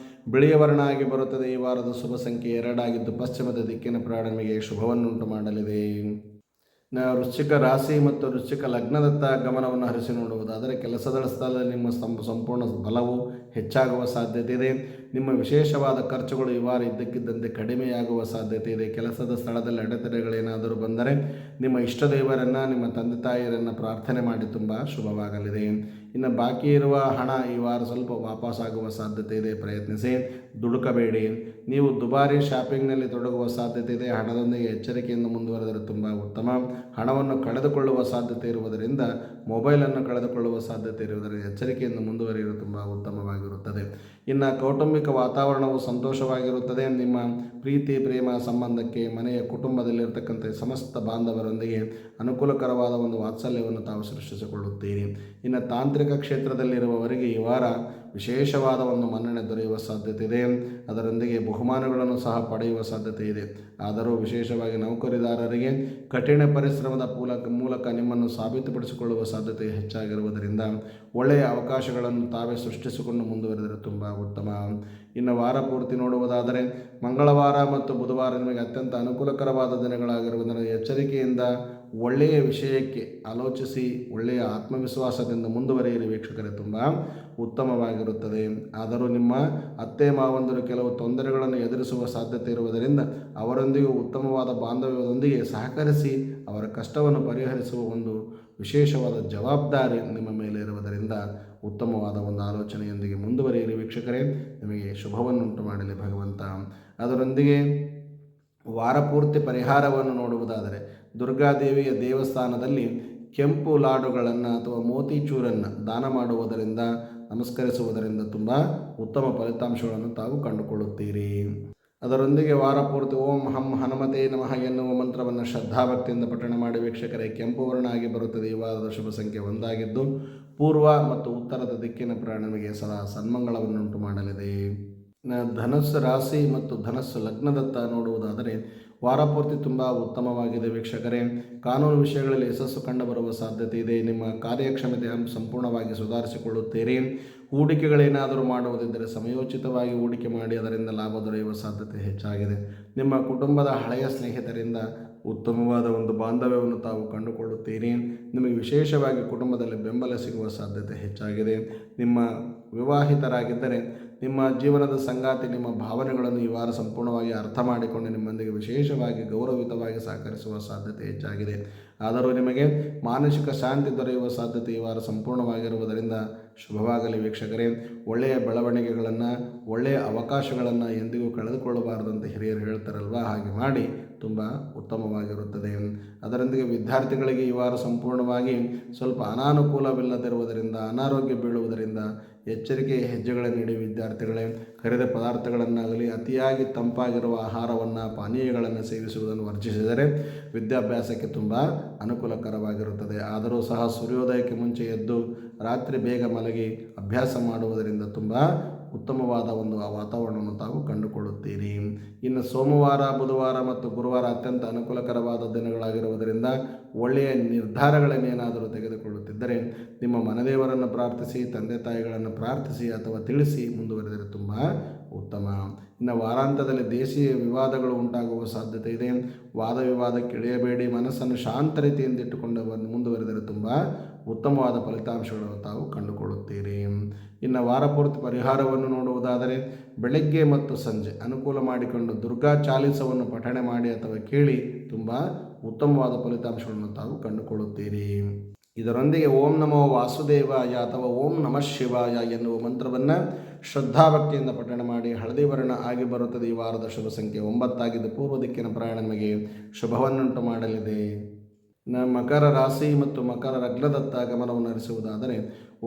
ಬಿಳಿಯ ವರ್ಣ ಆಗಿ ಬರುತ್ತದೆ. ಈ ವಾರದ ಶುಭ ಸಂಖ್ಯೆ 2 ಆಗಿದ್ದು ಪಶ್ಚಿಮದ ದಿಕ್ಕಿನ ಪ್ರಯಾಣ ನಿಮಗೆ ಶುಭವನ್ನುಂಟು ಮಾಡಲಿದೆ. ವೃಶ್ಚಿಕ ರಾಶಿ ಮತ್ತು ವೃಶ್ಚಿಕ ಲಗ್ನದತ್ತ ಗಮನವನ್ನು ಹರಿಸಿ ನೋಡುವುದಾದರೆ ಕೆಲಸದ ಸ್ಥಳದಲ್ಲಿ ನಿಮ್ಮ ಸಂಪೂರ್ಣ ಬಲವು ಹೆಚ್ಚಾಗುವ ಸಾಧ್ಯತೆ ಇದೆ. ನಿಮ್ಮ ವಿಶೇಷವಾದ ಖರ್ಚುಗಳು ಈ ವಾರ ಇದ್ದಕ್ಕಿದ್ದಂತೆ ಕಡಿಮೆಯಾಗುವ ಸಾಧ್ಯತೆ ಇದೆ. ಕೆಲಸದ ಸ್ಥಳದಲ್ಲಿ ಅಡೆತಡೆಗಳೇನಾದರೂ ಬಂದರೆ ನಿಮ್ಮ ಇಷ್ಟ ದೇವರನ್ನು, ನಿಮ್ಮ ತಂದೆ ತಾಯಿಯರನ್ನು ಪ್ರಾರ್ಥನೆ ಮಾಡಿ ತುಂಬ ಶುಭವಾಗಲಿದೆ. ಇನ್ನು ಬಾಕಿ ಇರುವ ಹಣ ಈ ವಾರ ಸ್ವಲ್ಪ ವಾಪಸ್ಸಾಗುವ ಸಾಧ್ಯತೆ ಇದೆ. ಪ್ರಯತ್ನಿಸಿ, ದುಡುಕಬೇಡಿ. ನೀವು ದುಬಾರಿ ಶಾಪಿಂಗ್ನಲ್ಲಿ ತೊಡಗುವ ಸಾಧ್ಯತೆ ಇದೆ. ಹಣದೊಂದಿಗೆ ಎಚ್ಚರಿಕೆಯಿಂದ ಮುಂದುವರೆದರೆ ತುಂಬ ಉತ್ತಮ. ಹಣವನ್ನು ಕಳೆದುಕೊಳ್ಳುವ ಸಾಧ್ಯತೆ ಇರುವುದರಿಂದ, ಮೊಬೈಲನ್ನು ಕಳೆದುಕೊಳ್ಳುವ ಸಾಧ್ಯತೆ ಇರುವುದರಿಂದ ಎಚ್ಚರಿಕೆಯಿಂದ ಮುಂದುವರಿಯುವುದು ತುಂಬ ಉತ್ತಮವಾಗಿರುತ್ತದೆ. ಇನ್ನು ಕೌಟುಂಬಿಕ ವಾತಾವರಣವು ಸಂತೋಷವಾಗಿರುತ್ತದೆ. ನಿಮ್ಮ ಪ್ರೀತಿ ಪ್ರೇಮ ಸಂಬಂಧಕ್ಕೆ ಮನೆಯ ಕುಟುಂಬದಲ್ಲಿರ್ತಕ್ಕಂಥ ಸಮಸ್ತ ಬಾಂಧವರೊಂದಿಗೆ ಅನುಕೂಲಕರವಾದ ಒಂದು ವಾತ್ಸಲ್ಯವನ್ನು ತಾವು ಸೃಷ್ಟಿಸಿಕೊಳ್ಳುತ್ತೀರಿ. ಇನ್ನು ತಾಂತ್ರಿಕ ಕ್ಷೇತ್ರದಲ್ಲಿರುವವರಿಗೆ ಈ ವಾರ ವಿಶೇಷವಾದ ಒಂದು ಮನ್ನಣೆ ದೊರೆಯುವ ಸಾಧ್ಯತೆ ಇದೆ. ಅದರೊಂದಿಗೆ ಬಹುಮಾನಗಳನ್ನು ಸಹ ಪಡೆಯುವ ಸಾಧ್ಯತೆ ಇದೆ. ಆದರೂ ವಿಶೇಷವಾಗಿ ನೌಕರಿದಾರರಿಗೆ ಕಠಿಣ ಪರಿಶ್ರಮದ ಮೂಲಕ ನಿಮ್ಮನ್ನು ಸಾಬೀತುಪಡಿಸಿಕೊಳ್ಳುವ ಸಾಧ್ಯತೆ ಹೆಚ್ಚಾಗಿರುವುದರಿಂದ ಒಳ್ಳೆಯ ಅವಕಾಶಗಳನ್ನು ತಾವೇ ಸೃಷ್ಟಿಸಿಕೊಂಡು ಮುಂದುವರೆದರೆ ತುಂಬ ಉತ್ತಮ. ಇನ್ನು ವಾರ ಪೂರ್ತಿ ನೋಡುವುದಾದರೆ ಮಂಗಳವಾರ ಮತ್ತು ಬುಧವಾರ ನಿಮಗೆ ಅತ್ಯಂತ ಅನುಕೂಲಕರವಾದ ದಿನಗಳಾಗಿರುವುದರಿಂದ ಎಚ್ಚರಿಕೆಯಿಂದ ಒಳ್ಳೆಯ ವಿಷಯಕ್ಕೆ ಆಲೋಚಿಸಿ ಒಳ್ಳೆಯ ಆತ್ಮವಿಶ್ವಾಸದಿಂದ ಮುಂದುವರಿಯಿರಿ ವೀಕ್ಷಕರೇ, ತುಂಬ ಉತ್ತಮವಾಗಿರುತ್ತದೆ. ಆದರೂ ನಿಮ್ಮ ಅತ್ತೆ ಮಾವಂದರು ಕೆಲವು ತೊಂದರೆಗಳನ್ನು ಎದುರಿಸುವ ಸಾಧ್ಯತೆ ಇರುವುದರಿಂದ ಅವರೊಂದಿಗೆ ಉತ್ತಮವಾದ ಬಾಂಧವ್ಯದೊಂದಿಗೆ ಸಹಕರಿಸಿ ಅವರ ಕಷ್ಟವನ್ನು ಪರಿಹರಿಸುವ ಒಂದು ವಿಶೇಷವಾದ ಜವಾಬ್ದಾರಿ ನಿಮ್ಮ ಮೇಲೆ ಇರುವುದರಿಂದ ಉತ್ತಮವಾದ ಒಂದು ಆಲೋಚನೆಯೊಂದಿಗೆ ಮುಂದುವರಿಯಿರಿ ವೀಕ್ಷಕರೇ. ನಿಮಗೆ ಶುಭವನ್ನುಂಟು ಮಾಡಲಿ ಭಗವಂತ. ಅದರೊಂದಿಗೆ ವಾರಪೂರ್ತಿ ಪರಿಹಾರವನ್ನು ನೋಡುವುದಾದರೆ ದುರ್ಗಾದೇವಿಯ ದೇವಸ್ಥಾನದಲ್ಲಿ ಕೆಂಪು ಲಾಡುಗಳನ್ನು ಅಥವಾ ಮೋತಿಚೂರನ್ನು ದಾನ ಮಾಡುವುದರಿಂದ, ನಮಸ್ಕರಿಸುವುದರಿಂದ ತುಂಬ ಉತ್ತಮ ಫಲಿತಾಂಶಗಳನ್ನು ತಾವು ಕಂಡುಕೊಳ್ಳುತ್ತೀರಿ. ಅದರೊಂದಿಗೆ ವಾರಪೂರ್ತಿ ಓಂ ಹಂ ಹನುಮತೇ ನಮಃ ಎನ್ನುವ ಮಂತ್ರವನ್ನು ಶ್ರದ್ಧಾಭಕ್ತಿಯಿಂದ ಪಠಣ ಮಾಡಿ ವೀಕ್ಷಕರೇ. ಕೆಂಪು ವರ್ಣ ಆಗಿ ಬರುತ್ತದೆ. ಈ ವಾರದ ಶುಭ ಸಂಖ್ಯೆ 1 ಆಗಿದ್ದು ಪೂರ್ವ ಮತ್ತು ಉತ್ತರದ ದಿಕ್ಕಿನ ಪ್ರಯಾಣ ನಿಮಗೆ ಸದಾ ಸನ್ಮಂಗಳವನ್ನುಂಟು ಮಾಡಲಿದೆ. ಧನಸ್ಸು ರಾಶಿ ಮತ್ತು ಧನಸ್ಸು ಲಗ್ನದತ್ತ ನೋಡುವುದಾದರೆ ವಾರಪೂರ್ತಿ ತುಂಬ ಉತ್ತಮವಾಗಿದೆ ವೀಕ್ಷಕರೇ. ಕಾನೂನು ವಿಷಯಗಳಲ್ಲಿ ಯಶಸ್ಸು ಕಂಡುಬರುವ ಸಾಧ್ಯತೆ ಇದೆ. ನಿಮ್ಮ ಕಾರ್ಯಕ್ಷಮತೆಯನ್ನು ಸಂಪೂರ್ಣವಾಗಿ ಸುಧಾರಿಸಿಕೊಳ್ಳುತ್ತೀರಿ. ಹೂಡಿಕೆಗಳೇನಾದರೂ ಮಾಡುವುದಿದ್ದರೆ ಸಮಯೋಚಿತವಾಗಿ ಹೂಡಿಕೆ ಮಾಡಿ ಅದರಿಂದ ಲಾಭ ದೊರೆಯುವ ಸಾಧ್ಯತೆ ಹೆಚ್ಚಾಗಿದೆ. ನಿಮ್ಮ ಕುಟುಂಬದ ಹಳೆಯ ಸ್ನೇಹಿತರಿಂದ ಉತ್ತಮವಾದ ಒಂದು ಬಾಂಧವ್ಯವನ್ನು ತಾವು ಕಂಡುಕೊಳ್ಳುತ್ತೀರಿ. ನಿಮಗೆ ವಿಶೇಷವಾಗಿ ಕುಟುಂಬದಲ್ಲಿ ಬೆಂಬಲ ಸಿಗುವ ಸಾಧ್ಯತೆ ಹೆಚ್ಚಾಗಿದೆ. ನಿಮ್ಮ ವಿವಾಹಿತರಾಗಿದ್ದರೆ ನಿಮ್ಮ ಜೀವನದ ಸಂಗಾತಿ ನಿಮ್ಮ ಭಾವನೆಗಳನ್ನು ಈ ವಾರ ಸಂಪೂರ್ಣವಾಗಿ ಅರ್ಥ ಮಾಡಿಕೊಂಡು ನಿಮ್ಮೊಂದಿಗೆ ವಿಶೇಷವಾಗಿ ಗೌರವಯುತವಾಗಿ ಸಹಕರಿಸುವ ಸಾಧ್ಯತೆ ಹೆಚ್ಚಾಗಿದೆ. ಆದರೂ ನಿಮಗೆ ಮಾನಸಿಕ ಶಾಂತಿ ದೊರೆಯುವ ಸಾಧ್ಯತೆ ಈ ವಾರ ಸಂಪೂರ್ಣವಾಗಿರುವುದರಿಂದ ಶುಭವಾಗಲಿ ವೀಕ್ಷಕರೇ. ಒಳ್ಳೆಯ ಬೆಳವಣಿಗೆಗಳನ್ನು, ಒಳ್ಳೆಯ ಅವಕಾಶಗಳನ್ನು ಎಂದಿಗೂ ಕಳೆದುಕೊಳ್ಳಬಾರದಂತ ಹಿರಿಯರು ಹೇಳ್ತಾರಲ್ವ, ಹಾಗೆ ಮಾಡಿ ತುಂಬ ಉತ್ತಮವಾಗಿರುತ್ತದೆ. ಅದರೊಂದಿಗೆ ವಿದ್ಯಾರ್ಥಿಗಳಿಗೆ ಈ ವಾರ ಸಂಪೂರ್ಣವಾಗಿ ಸ್ವಲ್ಪ ಅನಾನುಕೂಲವಿಲ್ಲದಿರುವುದರಿಂದ, ಅನಾರೋಗ್ಯ ಬೀಳುವುದರಿಂದ ಎಚ್ಚರಿಕೆಯ ಹೆಜ್ಜೆಗಳನ್ನು ನೀಡಿ ವಿದ್ಯಾರ್ಥಿಗಳೇ. ಕರಿದ ಪದಾರ್ಥಗಳನ್ನಾಗಲಿ, ಅತಿಯಾಗಿ ತಂಪಾಗಿರುವ ಆಹಾರವನ್ನು, ಪಾನೀಯಗಳನ್ನು ಸೇವಿಸುವುದನ್ನು ವರ್ಜಿಸಿದರೆ ವಿದ್ಯಾಭ್ಯಾಸಕ್ಕೆ ತುಂಬ ಅನುಕೂಲಕರವಾಗಿರುತ್ತದೆ. ಆದರೂ ಸಹ ಸೂರ್ಯೋದಯಕ್ಕೆ ಮುಂಚೆ ಎದ್ದು ರಾತ್ರಿ ಬೇಗ ಮಲಗಿ ಅಭ್ಯಾಸ ಮಾಡುವುದರಿಂದ ತುಂಬ ಉತ್ತಮವಾದ ಒಂದು ವಾತಾವರಣವನ್ನು ತಾವು ಕಂಡುಕೊಳ್ಳುತ್ತೀರಿ. ಇನ್ನು ಸೋಮವಾರ, ಬುಧವಾರ ಮತ್ತು ಗುರುವಾರ ಅತ್ಯಂತ ಅನುಕೂಲಕರವಾದ ದಿನಗಳಾಗಿರುವುದರಿಂದ ಒಳ್ಳೆಯ ನಿರ್ಧಾರಗಳನ್ನೇನಾದರೂ ತೆಗೆದುಕೊಳ್ಳುತ್ತಿದ್ದರೆ ನಿಮ್ಮ ಮನದೇವರನ್ನು ಪ್ರಾರ್ಥಿಸಿ, ತಂದೆ ತಾಯಿಗಳನ್ನು ಪ್ರಾರ್ಥಿಸಿ ಅಥವಾ ತಿಳಿಸಿ ಮುಂದುವರೆದರೆ ತುಂಬ ಉತ್ತಮ. ಇನ್ನು ವಾರಾಂತ್ಯದಲ್ಲಿ ದೇಶೀಯ ವಿವಾದಗಳು ಉಂಟಾಗುವ ಸಾಧ್ಯತೆ ಇದೆ. ವಾದ ವಿವಾದಕ್ಕೆ ಇಳಿಯಬೇಡಿ. ಮನಸ್ಸನ್ನು ಶಾಂತ ರೀತಿಯಿಂದ ಇಟ್ಟುಕೊಂಡು ಮುಂದುವರೆದರೆ ತುಂಬ ಉತ್ತಮವಾದ ಫಲಿತಾಂಶಗಳನ್ನು ತಾವು ಕಂಡುಕೊಳ್ಳುತ್ತೀರಿ. ಇನ್ನು ವಾರಪೂರ್ತಿ ಪರಿಹಾರವನ್ನು ನೋಡುವುದಾದರೆ ಬೆಳಗ್ಗೆ ಮತ್ತು ಸಂಜೆ ಅನುಕೂಲ ಮಾಡಿಕೊಂಡು ದುರ್ಗಾ ಚಾಲಿಸವನ್ನು ಪಠಣೆ ಮಾಡಿ ಅಥವಾ ಕೇಳಿ ತುಂಬ ಉತ್ತಮವಾದ ಫಲಿತಾಂಶಗಳನ್ನು ತಾವು ಕಂಡುಕೊಳ್ಳುತ್ತೀರಿ. ಇದರೊಂದಿಗೆ ಓಂ ನಮೋ ವಾಸುದೇವಾಯ ಅಥವಾ ಓಂ ನಮಃ ಶಿವಾಯ ಎನ್ನುವ ಮಂತ್ರವನ್ನು ಶ್ರದ್ಧಾಭಕ್ತಿಯಿಂದ ಪಠಣ ಮಾಡಿ ಹಳದಿ ವರ್ಣ ಆಗಿ ಬರುತ್ತದೆ. ಈ ವಾರದ ಶುಭ ಸಂಖ್ಯೆ 9 ಆಗಿದ್ದು ಪೂರ್ವ ದಿಕ್ಕಿನ ಪ್ರಯಾಣ ನಿಮಗೆ ಶುಭವನ್ನುಂಟು ಮಾಡಲಿದೆ. ಮಕರ ರಾಶಿ ಮತ್ತು ಮಕರ ಲಗ್ನದತ್ತ ಗಮನವನ್ನು ಹರಿಸುವುದಾದರೆ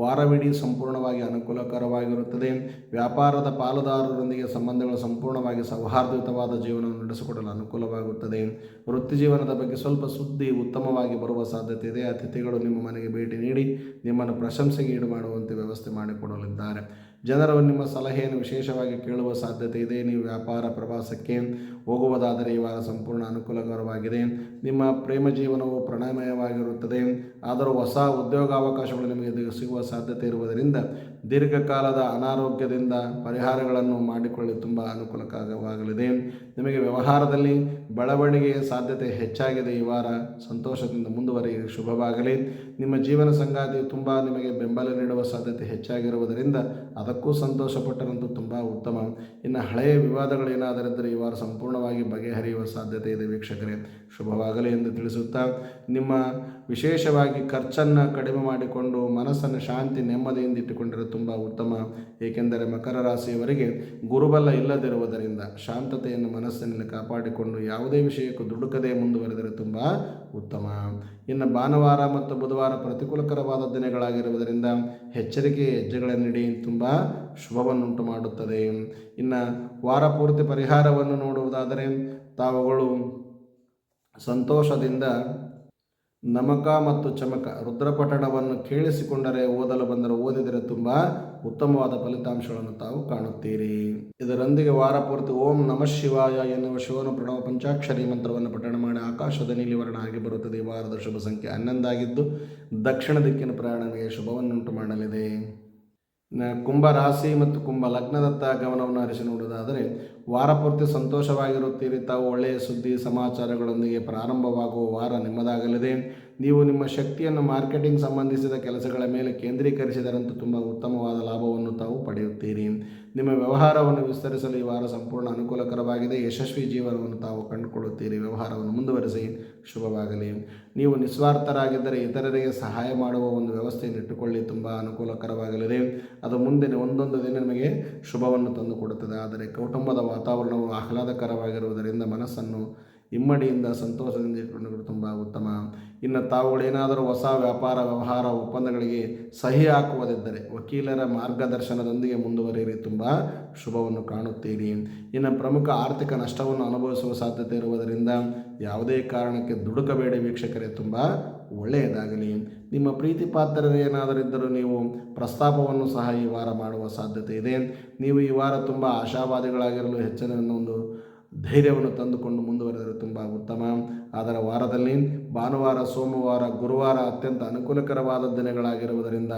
ವಾರವಿಡೀ ಸಂಪೂರ್ಣವಾಗಿ ಅನುಕೂಲಕರವಾಗಿರುತ್ತದೆ. ವ್ಯಾಪಾರದ ಪಾಲುದಾರರೊಂದಿಗೆ ಸಂಬಂಧಗಳು ಸಂಪೂರ್ಣವಾಗಿ ಸೌಹಾರ್ದಯುತವಾದ ಜೀವನವನ್ನು ನಡೆಸಿಕೊಡಲು ಅನುಕೂಲವಾಗುತ್ತದೆ. ವೃತ್ತಿ ಜೀವನದ ಬಗ್ಗೆ ಸ್ವಲ್ಪ ಸುದ್ದಿ ಉತ್ತಮವಾಗಿ ಬರುವ ಸಾಧ್ಯತೆ ಇದೆ. ಅತಿಥಿಗಳು ನಿಮ್ಮ ಮನೆಗೆ ಭೇಟಿ ನೀಡಿ ನಿಮ್ಮನ್ನು ಪ್ರಶಂಸೆಗೆ ಈಡು ಮಾಡುವಂತೆ ವ್ಯವಸ್ಥೆ ಮಾಡಿಕೊಡಲಿದ್ದಾರೆ. ಜನರು ನಿಮ್ಮ ಸಲಹೆಯನ್ನು ವಿಶೇಷವಾಗಿ ಕೇಳುವ ಸಾಧ್ಯತೆ ಇದೆ. ನೀವು ವ್ಯಾಪಾರ ಪ್ರವಾಸಕ್ಕೆ ಹೋಗುವುದಾದರೆ ಈ ವಾರ ಸಂಪೂರ್ಣ ಅನುಕೂಲಕರವಾಗಿದೆ. ನಿಮ್ಮ ಪ್ರೇಮ ಜೀವನವು ಪ್ರಣಯಮಯವಾಗಿರುತ್ತದೆ. ಆದರೂ ಹೊಸ ಉದ್ಯೋಗಾವಕಾಶಗಳು ನಿಮಗೆ ಸಿಗುವ ಸಾಧ್ಯತೆ ಇರುವುದರಿಂದ ದೀರ್ಘಕಾಲದ ಅನಾರೋಗ್ಯದಿಂದ ಪರಿಹಾರಗಳನ್ನು ಮಾಡಿಕೊಳ್ಳಿ ತುಂಬ ಅನುಕೂಲಕರವಾಗಲಿದೆ. ನಿಮಗೆ ವ್ಯವಹಾರದಲ್ಲಿ ಬೆಳವಣಿಗೆಯ ಸಾಧ್ಯತೆ ಹೆಚ್ಚಾಗಿದೆ. ಈ ವಾರ ಸಂತೋಷದಿಂದ ಮುಂದುವರಿಯ ಶುಭವಾಗಲಿ. ನಿಮ್ಮ ಜೀವನ ಸಂಗಾತಿಯು ತುಂಬ ನಿಮಗೆ ಬೆಂಬಲ ನೀಡುವ ಸಾಧ್ಯತೆ ಹೆಚ್ಚಾಗಿರುವುದರಿಂದ ಅದಕ್ಕೂ ಸಂತೋಷಪಟ್ಟರಂತೂ ತುಂಬ ಉತ್ತಮ. ಇನ್ನು ಹಳೆಯ ವಿವಾದಗಳು ಏನಾದರಿದ್ದರೆ ಈ ವಾರ ಸಂಪೂರ್ಣವಾಗಿ ಬಗೆಹರಿಯುವ ಸಾಧ್ಯತೆ ಇದೆ. ವೀಕ್ಷಕರೇ, ಶುಭವಾಗಲಿ ಎಂದು ತಿಳಿಸುತ್ತಾ ನಿಮ್ಮ ವಿಶೇಷವಾಗಿ ಖರ್ಚನ್ನು ಕಡಿಮೆ ಮಾಡಿಕೊಂಡು ಮನಸ್ಸನ್ನು ಶಾಂತಿ ನೆಮ್ಮದಿಯಿಂದ ಇಟ್ಟುಕೊಂಡರೆ ತುಂಬ ಉತ್ತಮ. ಏಕೆಂದರೆ ಮಕರ ರಾಶಿಯವರಿಗೆ ಗುರುಬಲ ಇಲ್ಲದಿರುವುದರಿಂದ ಶಾಂತತೆಯನ್ನು ಮನಸ್ಸಿನಲ್ಲಿ ಕಾಪಾಡಿಕೊಂಡು ಯಾವುದೇ ವಿಷಯಕ್ಕೂ ದುಡುಕದೆ ಮುಂದುವರೆದರೆ ತುಂಬ ಉತ್ತಮ. ಇನ್ನು ಭಾನುವಾರ ಮತ್ತು ಬುಧವಾರ ಪ್ರತಿಕೂಲಕರವಾದ ದಿನಗಳಾಗಿರುವುದರಿಂದ ಎಚ್ಚರಿಕೆಯ ಹೆಜ್ಜೆಗಳನ್ನಿಡಿ ತುಂಬ ಶುಭವನ್ನುಂಟು ಮಾಡುತ್ತದೆ. ಇನ್ನು ವಾರ ಪೂರ್ತಿ ಪರಿಹಾರವನ್ನು ನೋಡುವುದಾದರೆ ತಾವುಗಳು ಸಂತೋಷದಿಂದ ನಮಕ ಮತ್ತು ಚಮಕ ರುದ್ರಪಠಣವನ್ನು ಕೇಳಿಸಿಕೊಂಡರೆ ಓದಲು ಬಂದರೆ ಓದಿದರೆ ತುಂಬ ಉತ್ತಮವಾದ ಫಲಿತಾಂಶಗಳನ್ನು ತಾವು ಕಾಣುತ್ತೀರಿ. ಇದರೊಂದಿಗೆ ವಾರ ಪೂರ್ತಿ ಓಂ ನಮಃ ಶಿವಾಯ ಎನ್ನುವ ಶಿವನ ಪ್ರಣವ ಪಂಚಾಕ್ಷರಿ ಮಂತ್ರವನ್ನು ಪಠಣ ಮಾಡಿ ಆಕಾಶದ ನೀಲಿವರ್ಣ ಆಗಿ ಬರುತ್ತದೆ. ಈ ವಾರದ ಶುಭ ಸಂಖ್ಯೆ 11 ಆಗಿದ್ದು ದಕ್ಷಿಣ ದಿಕ್ಕಿನ ಪ್ರಯಾಣಕ್ಕೆ ಶುಭವನ್ನುಂಟು ಮಾಡಲಿದೆ. ಕುಂಭ ರಾಶಿ ಮತ್ತು ಕುಂಭ ಲಗ್ನದತ್ತ ಗಮನವನ್ನು ಹರಿಸಿ ನೋಡುವುದಾದರೆ ವಾರ ಪೂರ್ತಿ ಸಂತೋಷವಾಗಿರುತ್ತೀರಿ. ತಾವು ಒಳ್ಳೆಯ ಸುದ್ದಿ ಸಮಾಚಾರಗಳೊಂದಿಗೆ ಪ್ರಾರಂಭವಾಗುವ ವಾರ ನಿಮ್ಮದಾಗಲಿದೆ. ನೀವು ನಿಮ್ಮ ಶಕ್ತಿಯನ್ನು ಮಾರ್ಕೆಟಿಂಗ್ ಸಂಬಂಧಿಸಿದ ಕೆಲಸಗಳ ಮೇಲೆ ಕೇಂದ್ರೀಕರಿಸಿದರಂತೂ ತುಂಬ ಉತ್ತಮವಾದ ಲಾಭವನ್ನು ತಾವು ಪಡೆಯುತ್ತೀರಿ. ನಿಮ್ಮ ವ್ಯವಹಾರವನ್ನು ವಿಸ್ತರಿಸಲು ಈ ವಾರ ಸಂಪೂರ್ಣ ಅನುಕೂಲಕರವಾಗಿದೆ. ಯಶಸ್ವಿ ಜೀವನವನ್ನು ತಾವು ಕಂಡುಕೊಳ್ಳುತ್ತೀರಿ. ವ್ಯವಹಾರವನ್ನು ಮುಂದುವರಿಸಿ ಶುಭವಾಗಲಿ. ನೀವು ನಿಸ್ವಾರ್ಥರಾಗಿದ್ದರೆ ಇತರರಿಗೆ ಸಹಾಯ ಮಾಡುವ ಒಂದು ವ್ಯವಸ್ಥೆಯನ್ನು ಇಟ್ಟುಕೊಳ್ಳಿ, ತುಂಬ ಅನುಕೂಲಕರವಾಗಲಿದೆ. ಅದು ಮುಂದಿನ ಒಂದೊಂದು ದಿನ ನಿಮಗೆ ಶುಭವನ್ನು ತಂದುಕೊಡುತ್ತದೆ. ಆದರೆ ಕುಟುಂಬದ ವಾತಾವರಣವು ಆಹ್ಲಾದಕರವಾಗಿರುವುದರಿಂದ ಮನಸ್ಸನ್ನು ಇಮ್ಮಡಿಯಿಂದ ಸಂತೋಷದಿಂದ ಇಟ್ಟುಕೊಂಡು ತುಂಬ ಉತ್ತಮ. ಇನ್ನು ತಾವುಗಳೇನಾದರೂ ಹೊಸ ವ್ಯಾಪಾರ ವ್ಯವಹಾರ ಒಪ್ಪಂದಗಳಿಗೆ ಸಹಿ ಹಾಕುವುದಿದ್ದರೆ ವಕೀಲರ ಮಾರ್ಗದರ್ಶನದೊಂದಿಗೆ ಮುಂದುವರಿಯಿರಿ, ತುಂಬ ಶುಭವನ್ನು ಕಾಣುತ್ತೀರಿ. ಇನ್ನು ಪ್ರಮುಖ ಆರ್ಥಿಕ ನಷ್ಟವನ್ನು ಅನುಭವಿಸುವ ಸಾಧ್ಯತೆ ಇರುವುದರಿಂದ ಯಾವುದೇ ಕಾರಣಕ್ಕೆ ದುಡುಕಬೇಡಿ ವೀಕ್ಷಕರೇ, ತುಂಬ ಒಳ್ಳೆಯದಾಗಲಿ. ನಿಮ್ಮ ಪ್ರೀತಿ ಪಾತ್ರರು ಏನಾದರಿದ್ದರೂ ನೀವು ಪ್ರಸ್ತಾಪವನ್ನು ಸಹ ಈ ವಾರ ಮಾಡುವ ಸಾಧ್ಯತೆ ಇದೆ. ನೀವು ಈ ವಾರ ತುಂಬ ಆಶಾವಾದಿಗಳಾಗಿರಲು ಹೆಚ್ಚಿನ ಒಂದು ಧೈರ್ಯವನ್ನು ತಂದುಕೊಂಡು ಮುಂದುವರೆದರೆ ತುಂಬ ಉತ್ತಮ. ಅದರ ವಾರದಲ್ಲಿ ಭಾನುವಾರ, ಸೋಮವಾರ, ಗುರುವಾರ ಅತ್ಯಂತ ಅನುಕೂಲಕರವಾದ ದಿನಗಳಾಗಿರುವುದರಿಂದ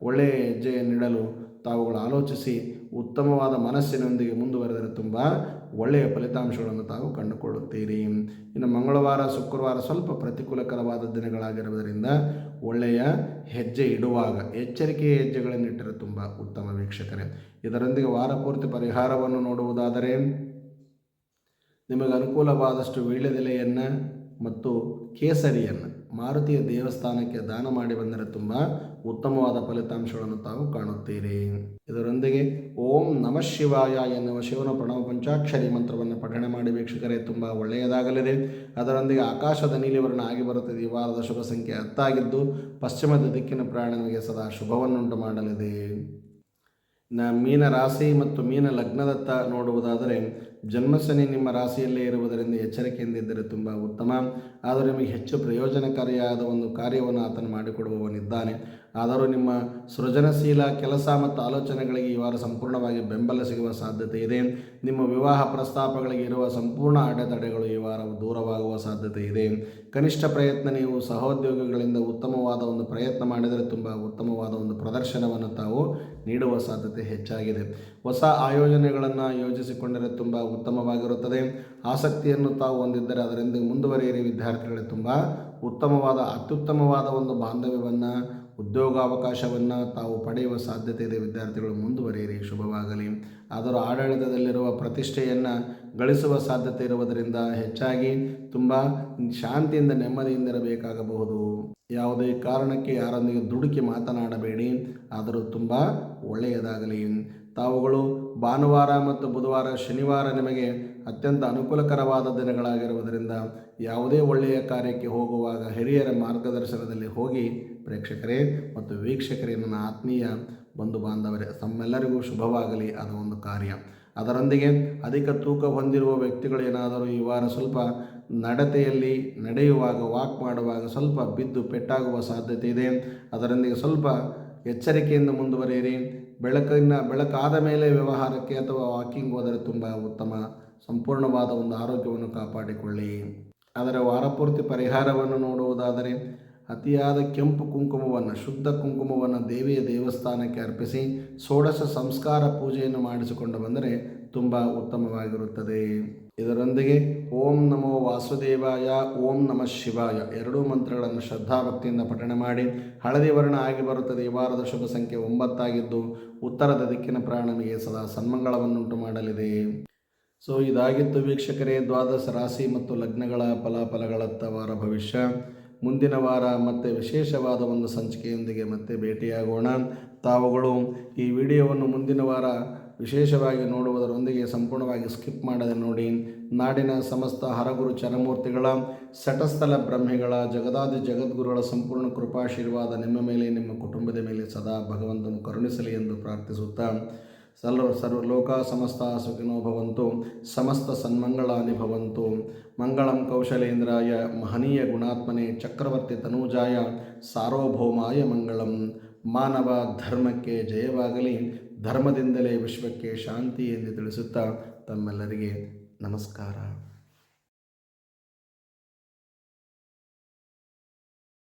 ಒಳ್ಳೆಯ ಹೆಜ್ಜೆಯನ್ನಿಡಲು ತಾವುಗಳು ಆಲೋಚಿಸಿ ಉತ್ತಮವಾದ ಮನಸ್ಸಿನೊಂದಿಗೆ ಮುಂದುವರೆದರೆ ತುಂಬ ಒಳ್ಳೆಯ ಫಲಿತಾಂಶಗಳನ್ನು ತಾವು ಕಂಡುಕೊಳ್ಳುತ್ತೀರಿ. ಇನ್ನು ಮಂಗಳವಾರ, ಶುಕ್ರವಾರ ಸ್ವಲ್ಪ ಪ್ರತಿಕೂಲಕರವಾದ ದಿನಗಳಾಗಿರುವುದರಿಂದ ಒಳ್ಳೆಯ ಹೆಜ್ಜೆ ಇಡುವಾಗ ಎಚ್ಚರಿಕೆಯ ಹೆಜ್ಜೆಗಳನ್ನಿಟ್ಟರೆ ತುಂಬ ಉತ್ತಮ ವೀಕ್ಷಕರೇ. ಇದರೊಂದಿಗೆ ವಾರ ಪೂರ್ತಿ ಪರಿಹಾರವನ್ನು ನೋಡುವುದಾದರೆ ನಿಮಗೆ ಅನುಕೂಲವಾದಷ್ಟು ವೀಳ್ಯದೆಲೆಯನ್ನು ಮತ್ತು ಕೇಸರಿಯನ್ನು ಮಾರುತಿಯ ದೇವಸ್ಥಾನಕ್ಕೆ ದಾನ ಮಾಡಿ ಬಂದರೆ ತುಂಬ ಉತ್ತಮವಾದ ಫಲಿತಾಂಶಗಳನ್ನು ತಾವು ಕಾಣುತ್ತೀರಿ. ಇದರೊಂದಿಗೆ ಓಂ ನಮಃ ಶಿವಾಯ ಎನ್ನುವ ಶಿವನ ಪ್ರಣವ ಪಂಚಾಕ್ಷರಿ ಮಂತ್ರವನ್ನು ಪಠಣೆ ಮಾಡಿ ವೀಕ್ಷಕರೇ, ತುಂಬ ಒಳ್ಳೆಯದಾಗಲಿದೆ. ಅದರೊಂದಿಗೆ ಆಕಾಶದ ನೀಲಿವರ್ಣ ಆಗಿ ಬರುತ್ತದೆ. ಈ ವಾರದ ಶುಭ ಸಂಖ್ಯೆ 10 ಆಗಿದ್ದು ಪಶ್ಚಿಮದ ದಿಕ್ಕಿನ ಪ್ರಯಾಣ ನಿಮಗೆ ಸದಾ ಶುಭವನ್ನುಂಟು ಮಾಡಲಿದೆ. ಮೀನ ರಾಶಿ ಮತ್ತು ಮೀನ ಲಗ್ನದತ್ತ ನೋಡುವುದಾದರೆ ಜನ್ಮಶನಿ ನಿಮ್ಮ ರಾಶಿಯಲ್ಲೇ ಇರುವುದರಿಂದ ಎಚ್ಚರಿಕೆಯಿಂದಿದ್ದರೆ ತುಂಬ ಉತ್ತಮ. ಆದರೆ ನಿಮಗೆ ಹೆಚ್ಚು ಪ್ರಯೋಜನಕಾರಿಯಾದ ಒಂದು ಕಾರ್ಯವನ್ನು ಆತನು ಮಾಡಿಕೊಡುವವನಿದ್ದಾನೆ. ಆದರೂ ನಿಮ್ಮ ಸೃಜನಶೀಲ ಕೆಲಸ ಮತ್ತು ಆಲೋಚನೆಗಳಿಗೆ ಈ ವಾರ ಸಂಪೂರ್ಣವಾಗಿ ಬೆಂಬಲ ಸಿಗುವ ಸಾಧ್ಯತೆ ಇದೆ. ನಿಮ್ಮ ವಿವಾಹ ಪ್ರಸ್ತಾಪಗಳಿಗೆ ಇರುವ ಸಂಪೂರ್ಣ ಅಡೆತಡೆಗಳು ಈ ವಾರ ದೂರವಾಗುವ ಸಾಧ್ಯತೆ ಇದೆ. ಕನಿಷ್ಠ ಪ್ರಯತ್ನ ನೀವು ಸಹೋದ್ಯೋಗಿಗಳಿಂದ ಉತ್ತಮವಾದ ಒಂದು ಪ್ರಯತ್ನ ಮಾಡಿದರೆ ತುಂಬ ಉತ್ತಮವಾದ ಒಂದು ಪ್ರದರ್ಶನವನ್ನು ತಾವು ನೀಡುವ ಸಾಧ್ಯತೆ ಹೆಚ್ಚಾಗಿದೆ. ಹೊಸ ಆಯೋಜನೆಗಳನ್ನು ಯೋಜಿಸಿಕೊಂಡರೆ ತುಂಬ ಉತ್ತಮವಾಗಿರುತ್ತದೆ. ಆಸಕ್ತಿಯನ್ನು ತಾವು ಹೊಂದಿದ್ದರೆ ಅದರಿಂದ ಮುಂದುವರಿಯಿರಿ ವಿದ್ಯಾರ್ಥಿಗಳೇ. ತುಂಬ ಉತ್ತಮವಾದ ಅತ್ಯುತ್ತಮವಾದ ಒಂದು ಬಾಂಧವ್ಯವನ್ನು ಉದ್ಯೋಗಾವಕಾಶವನ್ನು ತಾವು ಪಡೆಯುವ ಸಾಧ್ಯತೆ ಇದೆ. ವಿದ್ಯಾರ್ಥಿಗಳು ಮುಂದುವರಿಯಿರಿ, ಶುಭವಾಗಲಿ. ಆದರೂ ಆಡಳಿತದಲ್ಲಿರುವ ಪ್ರತಿಷ್ಠೆಯನ್ನು ಗಳಿಸುವ ಸಾಧ್ಯತೆ ಇರುವುದರಿಂದ ಹೆಚ್ಚಾಗಿ ತುಂಬ ಶಾಂತಿಯಿಂದ ನೆಮ್ಮದಿಯಿಂದಿರಬೇಕಾಗಬಹುದು. ಯಾವುದೇ ಕಾರಣಕ್ಕೆ ಯಾರೊಂದಿಗೆ ದುಡುಕಿ ಮಾತನಾಡಬೇಡಿ. ಆದರೂ ತುಂಬ ಒಳ್ಳೆಯದಾಗಲಿ. ತಾವುಗಳು ಭಾನುವಾರ ಮತ್ತು ಬುಧವಾರ, ಶನಿವಾರ ನಿಮಗೆ ಅತ್ಯಂತ ಅನುಕೂಲಕರವಾದ ದಿನಗಳಾಗಿರುವುದರಿಂದ ಯಾವುದೇ ಒಳ್ಳೆಯ ಕಾರ್ಯಕ್ಕೆ ಹೋಗುವಾಗ ಹಿರಿಯರ ಮಾರ್ಗದರ್ಶನದಲ್ಲಿ ಹೋಗಿ. ಪ್ರೇಕ್ಷಕರೇ ಮತ್ತು ವೀಕ್ಷಕರೇ, ನನ್ನ ಆತ್ಮೀಯ ಬಂಧು ಬಾಂಧವರೇ, ತಮ್ಮೆಲ್ಲರಿಗೂ ಶುಭವಾಗಲಿ ಅದು ಒಂದು ಕಾರ್ಯ. ಅದರೊಂದಿಗೆ ಅಧಿಕ ತೂಕ ಹೊಂದಿರುವ ವ್ಯಕ್ತಿಗಳೇನಾದರೂ ಈ ವಾರ ಸ್ವಲ್ಪ ನಡತೆಯಲ್ಲಿ ನಡೆಯುವಾಗ, ವಾಕ್ ಮಾಡುವಾಗ ಸ್ವಲ್ಪ ಬಿದ್ದು ಪೆಟ್ಟಾಗುವ ಸಾಧ್ಯತೆ ಇದೆ. ಅದರೊಂದಿಗೆ ಸ್ವಲ್ಪ ಎಚ್ಚರಿಕೆಯಿಂದ ಮುಂದುವರಿಯಿರಿ. ಬೆಳಕಾದ ಮೇಲೆ ವ್ಯವಹಾರಕ್ಕೆ ಅಥವಾ ವಾಕಿಂಗ್ ಹೋದರೆ ತುಂಬ ಉತ್ತಮ. ಸಂಪೂರ್ಣವಾದ ಒಂದು ಆರೋಗ್ಯವನ್ನು ಕಾಪಾಡಿಕೊಳ್ಳಿ. ಅದರ ವಾರಪೂರ್ತಿ ಪರಿಹಾರವನ್ನು ನೋಡುವುದಾದರೆ ಅತಿಯಾದ ಕೆಂಪು ಕುಂಕುಮವನ್ನು, ಶುದ್ಧ ಕುಂಕುಮವನ್ನು ದೇವಿಯ ದೇವಸ್ಥಾನಕ್ಕೆ ಅರ್ಪಿಸಿ ಷೋಡಶ ಸಂಸ್ಕಾರ ಪೂಜೆಯನ್ನು ಮಾಡಿಸಿಕೊಂಡು ಬಂದರೆ ತುಂಬ ಉತ್ತಮವಾಗಿರುತ್ತದೆ. ಇದರೊಂದಿಗೆ ಓಂ ನಮೋ ವಾಸುದೇವಾಯ, ಓಂ ನಮಃ ಶಿವಾಯ ಎರಡೂ ಮಂತ್ರಗಳನ್ನು ಶ್ರದ್ಧಾಭಕ್ತಿಯಿಂದ ಪಠಣ ಮಾಡಿ. ಹಳದಿ ವರ್ಣ ಆಗಿ ಬರುತ್ತದೆ. ಈ ವಾರದ ಶುಭ ಸಂಖ್ಯೆ 9 ಆಗಿದ್ದು ಉತ್ತರದ ದಿಕ್ಕಿನ ಪ್ರಯಾಣ ನಮಗೆ ಸದಾ ಸನ್ಮಂಗಳವನ್ನುಂಟು ಮಾಡಲಿದೆ. ಸೊ ಇದಾಗಿತ್ತು ವೀಕ್ಷಕರೇ ದ್ವಾದಶ ರಾಶಿ ಮತ್ತು ಲಗ್ನಗಳ ಫಲಾಫಲಗಳತ್ತ ವಾರ ಭವಿಷ್ಯ. ಮುಂದಿನ ವಾರ ಮತ್ತೆ ವಿಶೇಷವಾದ ಒಂದು ಸಂಚಿಕೆಯೊಂದಿಗೆ ಮತ್ತೆ ಭೇಟಿಯಾಗೋಣ. ತಾವುಗಳು ಈ ವಿಡಿಯೋವನ್ನು ಮುಂದಿನ ವಾರ ವಿಶೇಷವಾಗಿ ನೋಡುವುದರೊಂದಿಗೆ ಸಂಪೂರ್ಣವಾಗಿ ಸ್ಕಿಪ್ ಮಾಡದೆ ನೋಡಿ. ನಾಡಿನ ಸಮಸ್ತ ಹರಗುರು ಚರಮೂರ್ತಿಗಳ, ಸಟಸ್ಥಲ ಬ್ರಹ್ಮಿಗಳ, ಜಗದಾದಿ ಜಗದ್ಗುರುಗಳ ಸಂಪೂರ್ಣ ಕೃಪಾಶೀರ್ವಾದ ನಿಮ್ಮ ಮೇಲೆ, ನಿಮ್ಮ ಕುಟುಂಬದ ಮೇಲೆ ಸದಾ ಭಗವಂತನು ಕರುಣಿಸಲಿ ಎಂದು ಪ್ರಾರ್ಥಿಸುತ್ತಾ, ಸರ್ವಲೋಕ ಸಮಸ್ತ ಸುಖಿನೋ ಭವಂತು, ಸಮಸ್ತ ಸನ್ಮಂಗಳಾನಿ ಭವಂತು. ಮಂಗಳಂ ಕೌಶಲೇಂದ್ರಾಯ ಮಹನೀಯ ಗುಣಾತ್ಮನೆ ಚಕ್ರವರ್ತಿ ತನೂಜಾಯ ಸಾರ್ವಭೌಮಾಯ ಮಂಗಳಂ. ಮಾನವ ಧರ್ಮಕ್ಕೆ ಜಯವಾಗಲಿ, ಧರ್ಮದಿಂದಲೇ ವಿಶ್ವಕ್ಕೆ ಶಾಂತಿ ಎಂದು ತಿಳಿಸುತ್ತಾ ತಮ್ಮೆಲ್ಲರಿಗೆ ನಮಸ್ಕಾರ.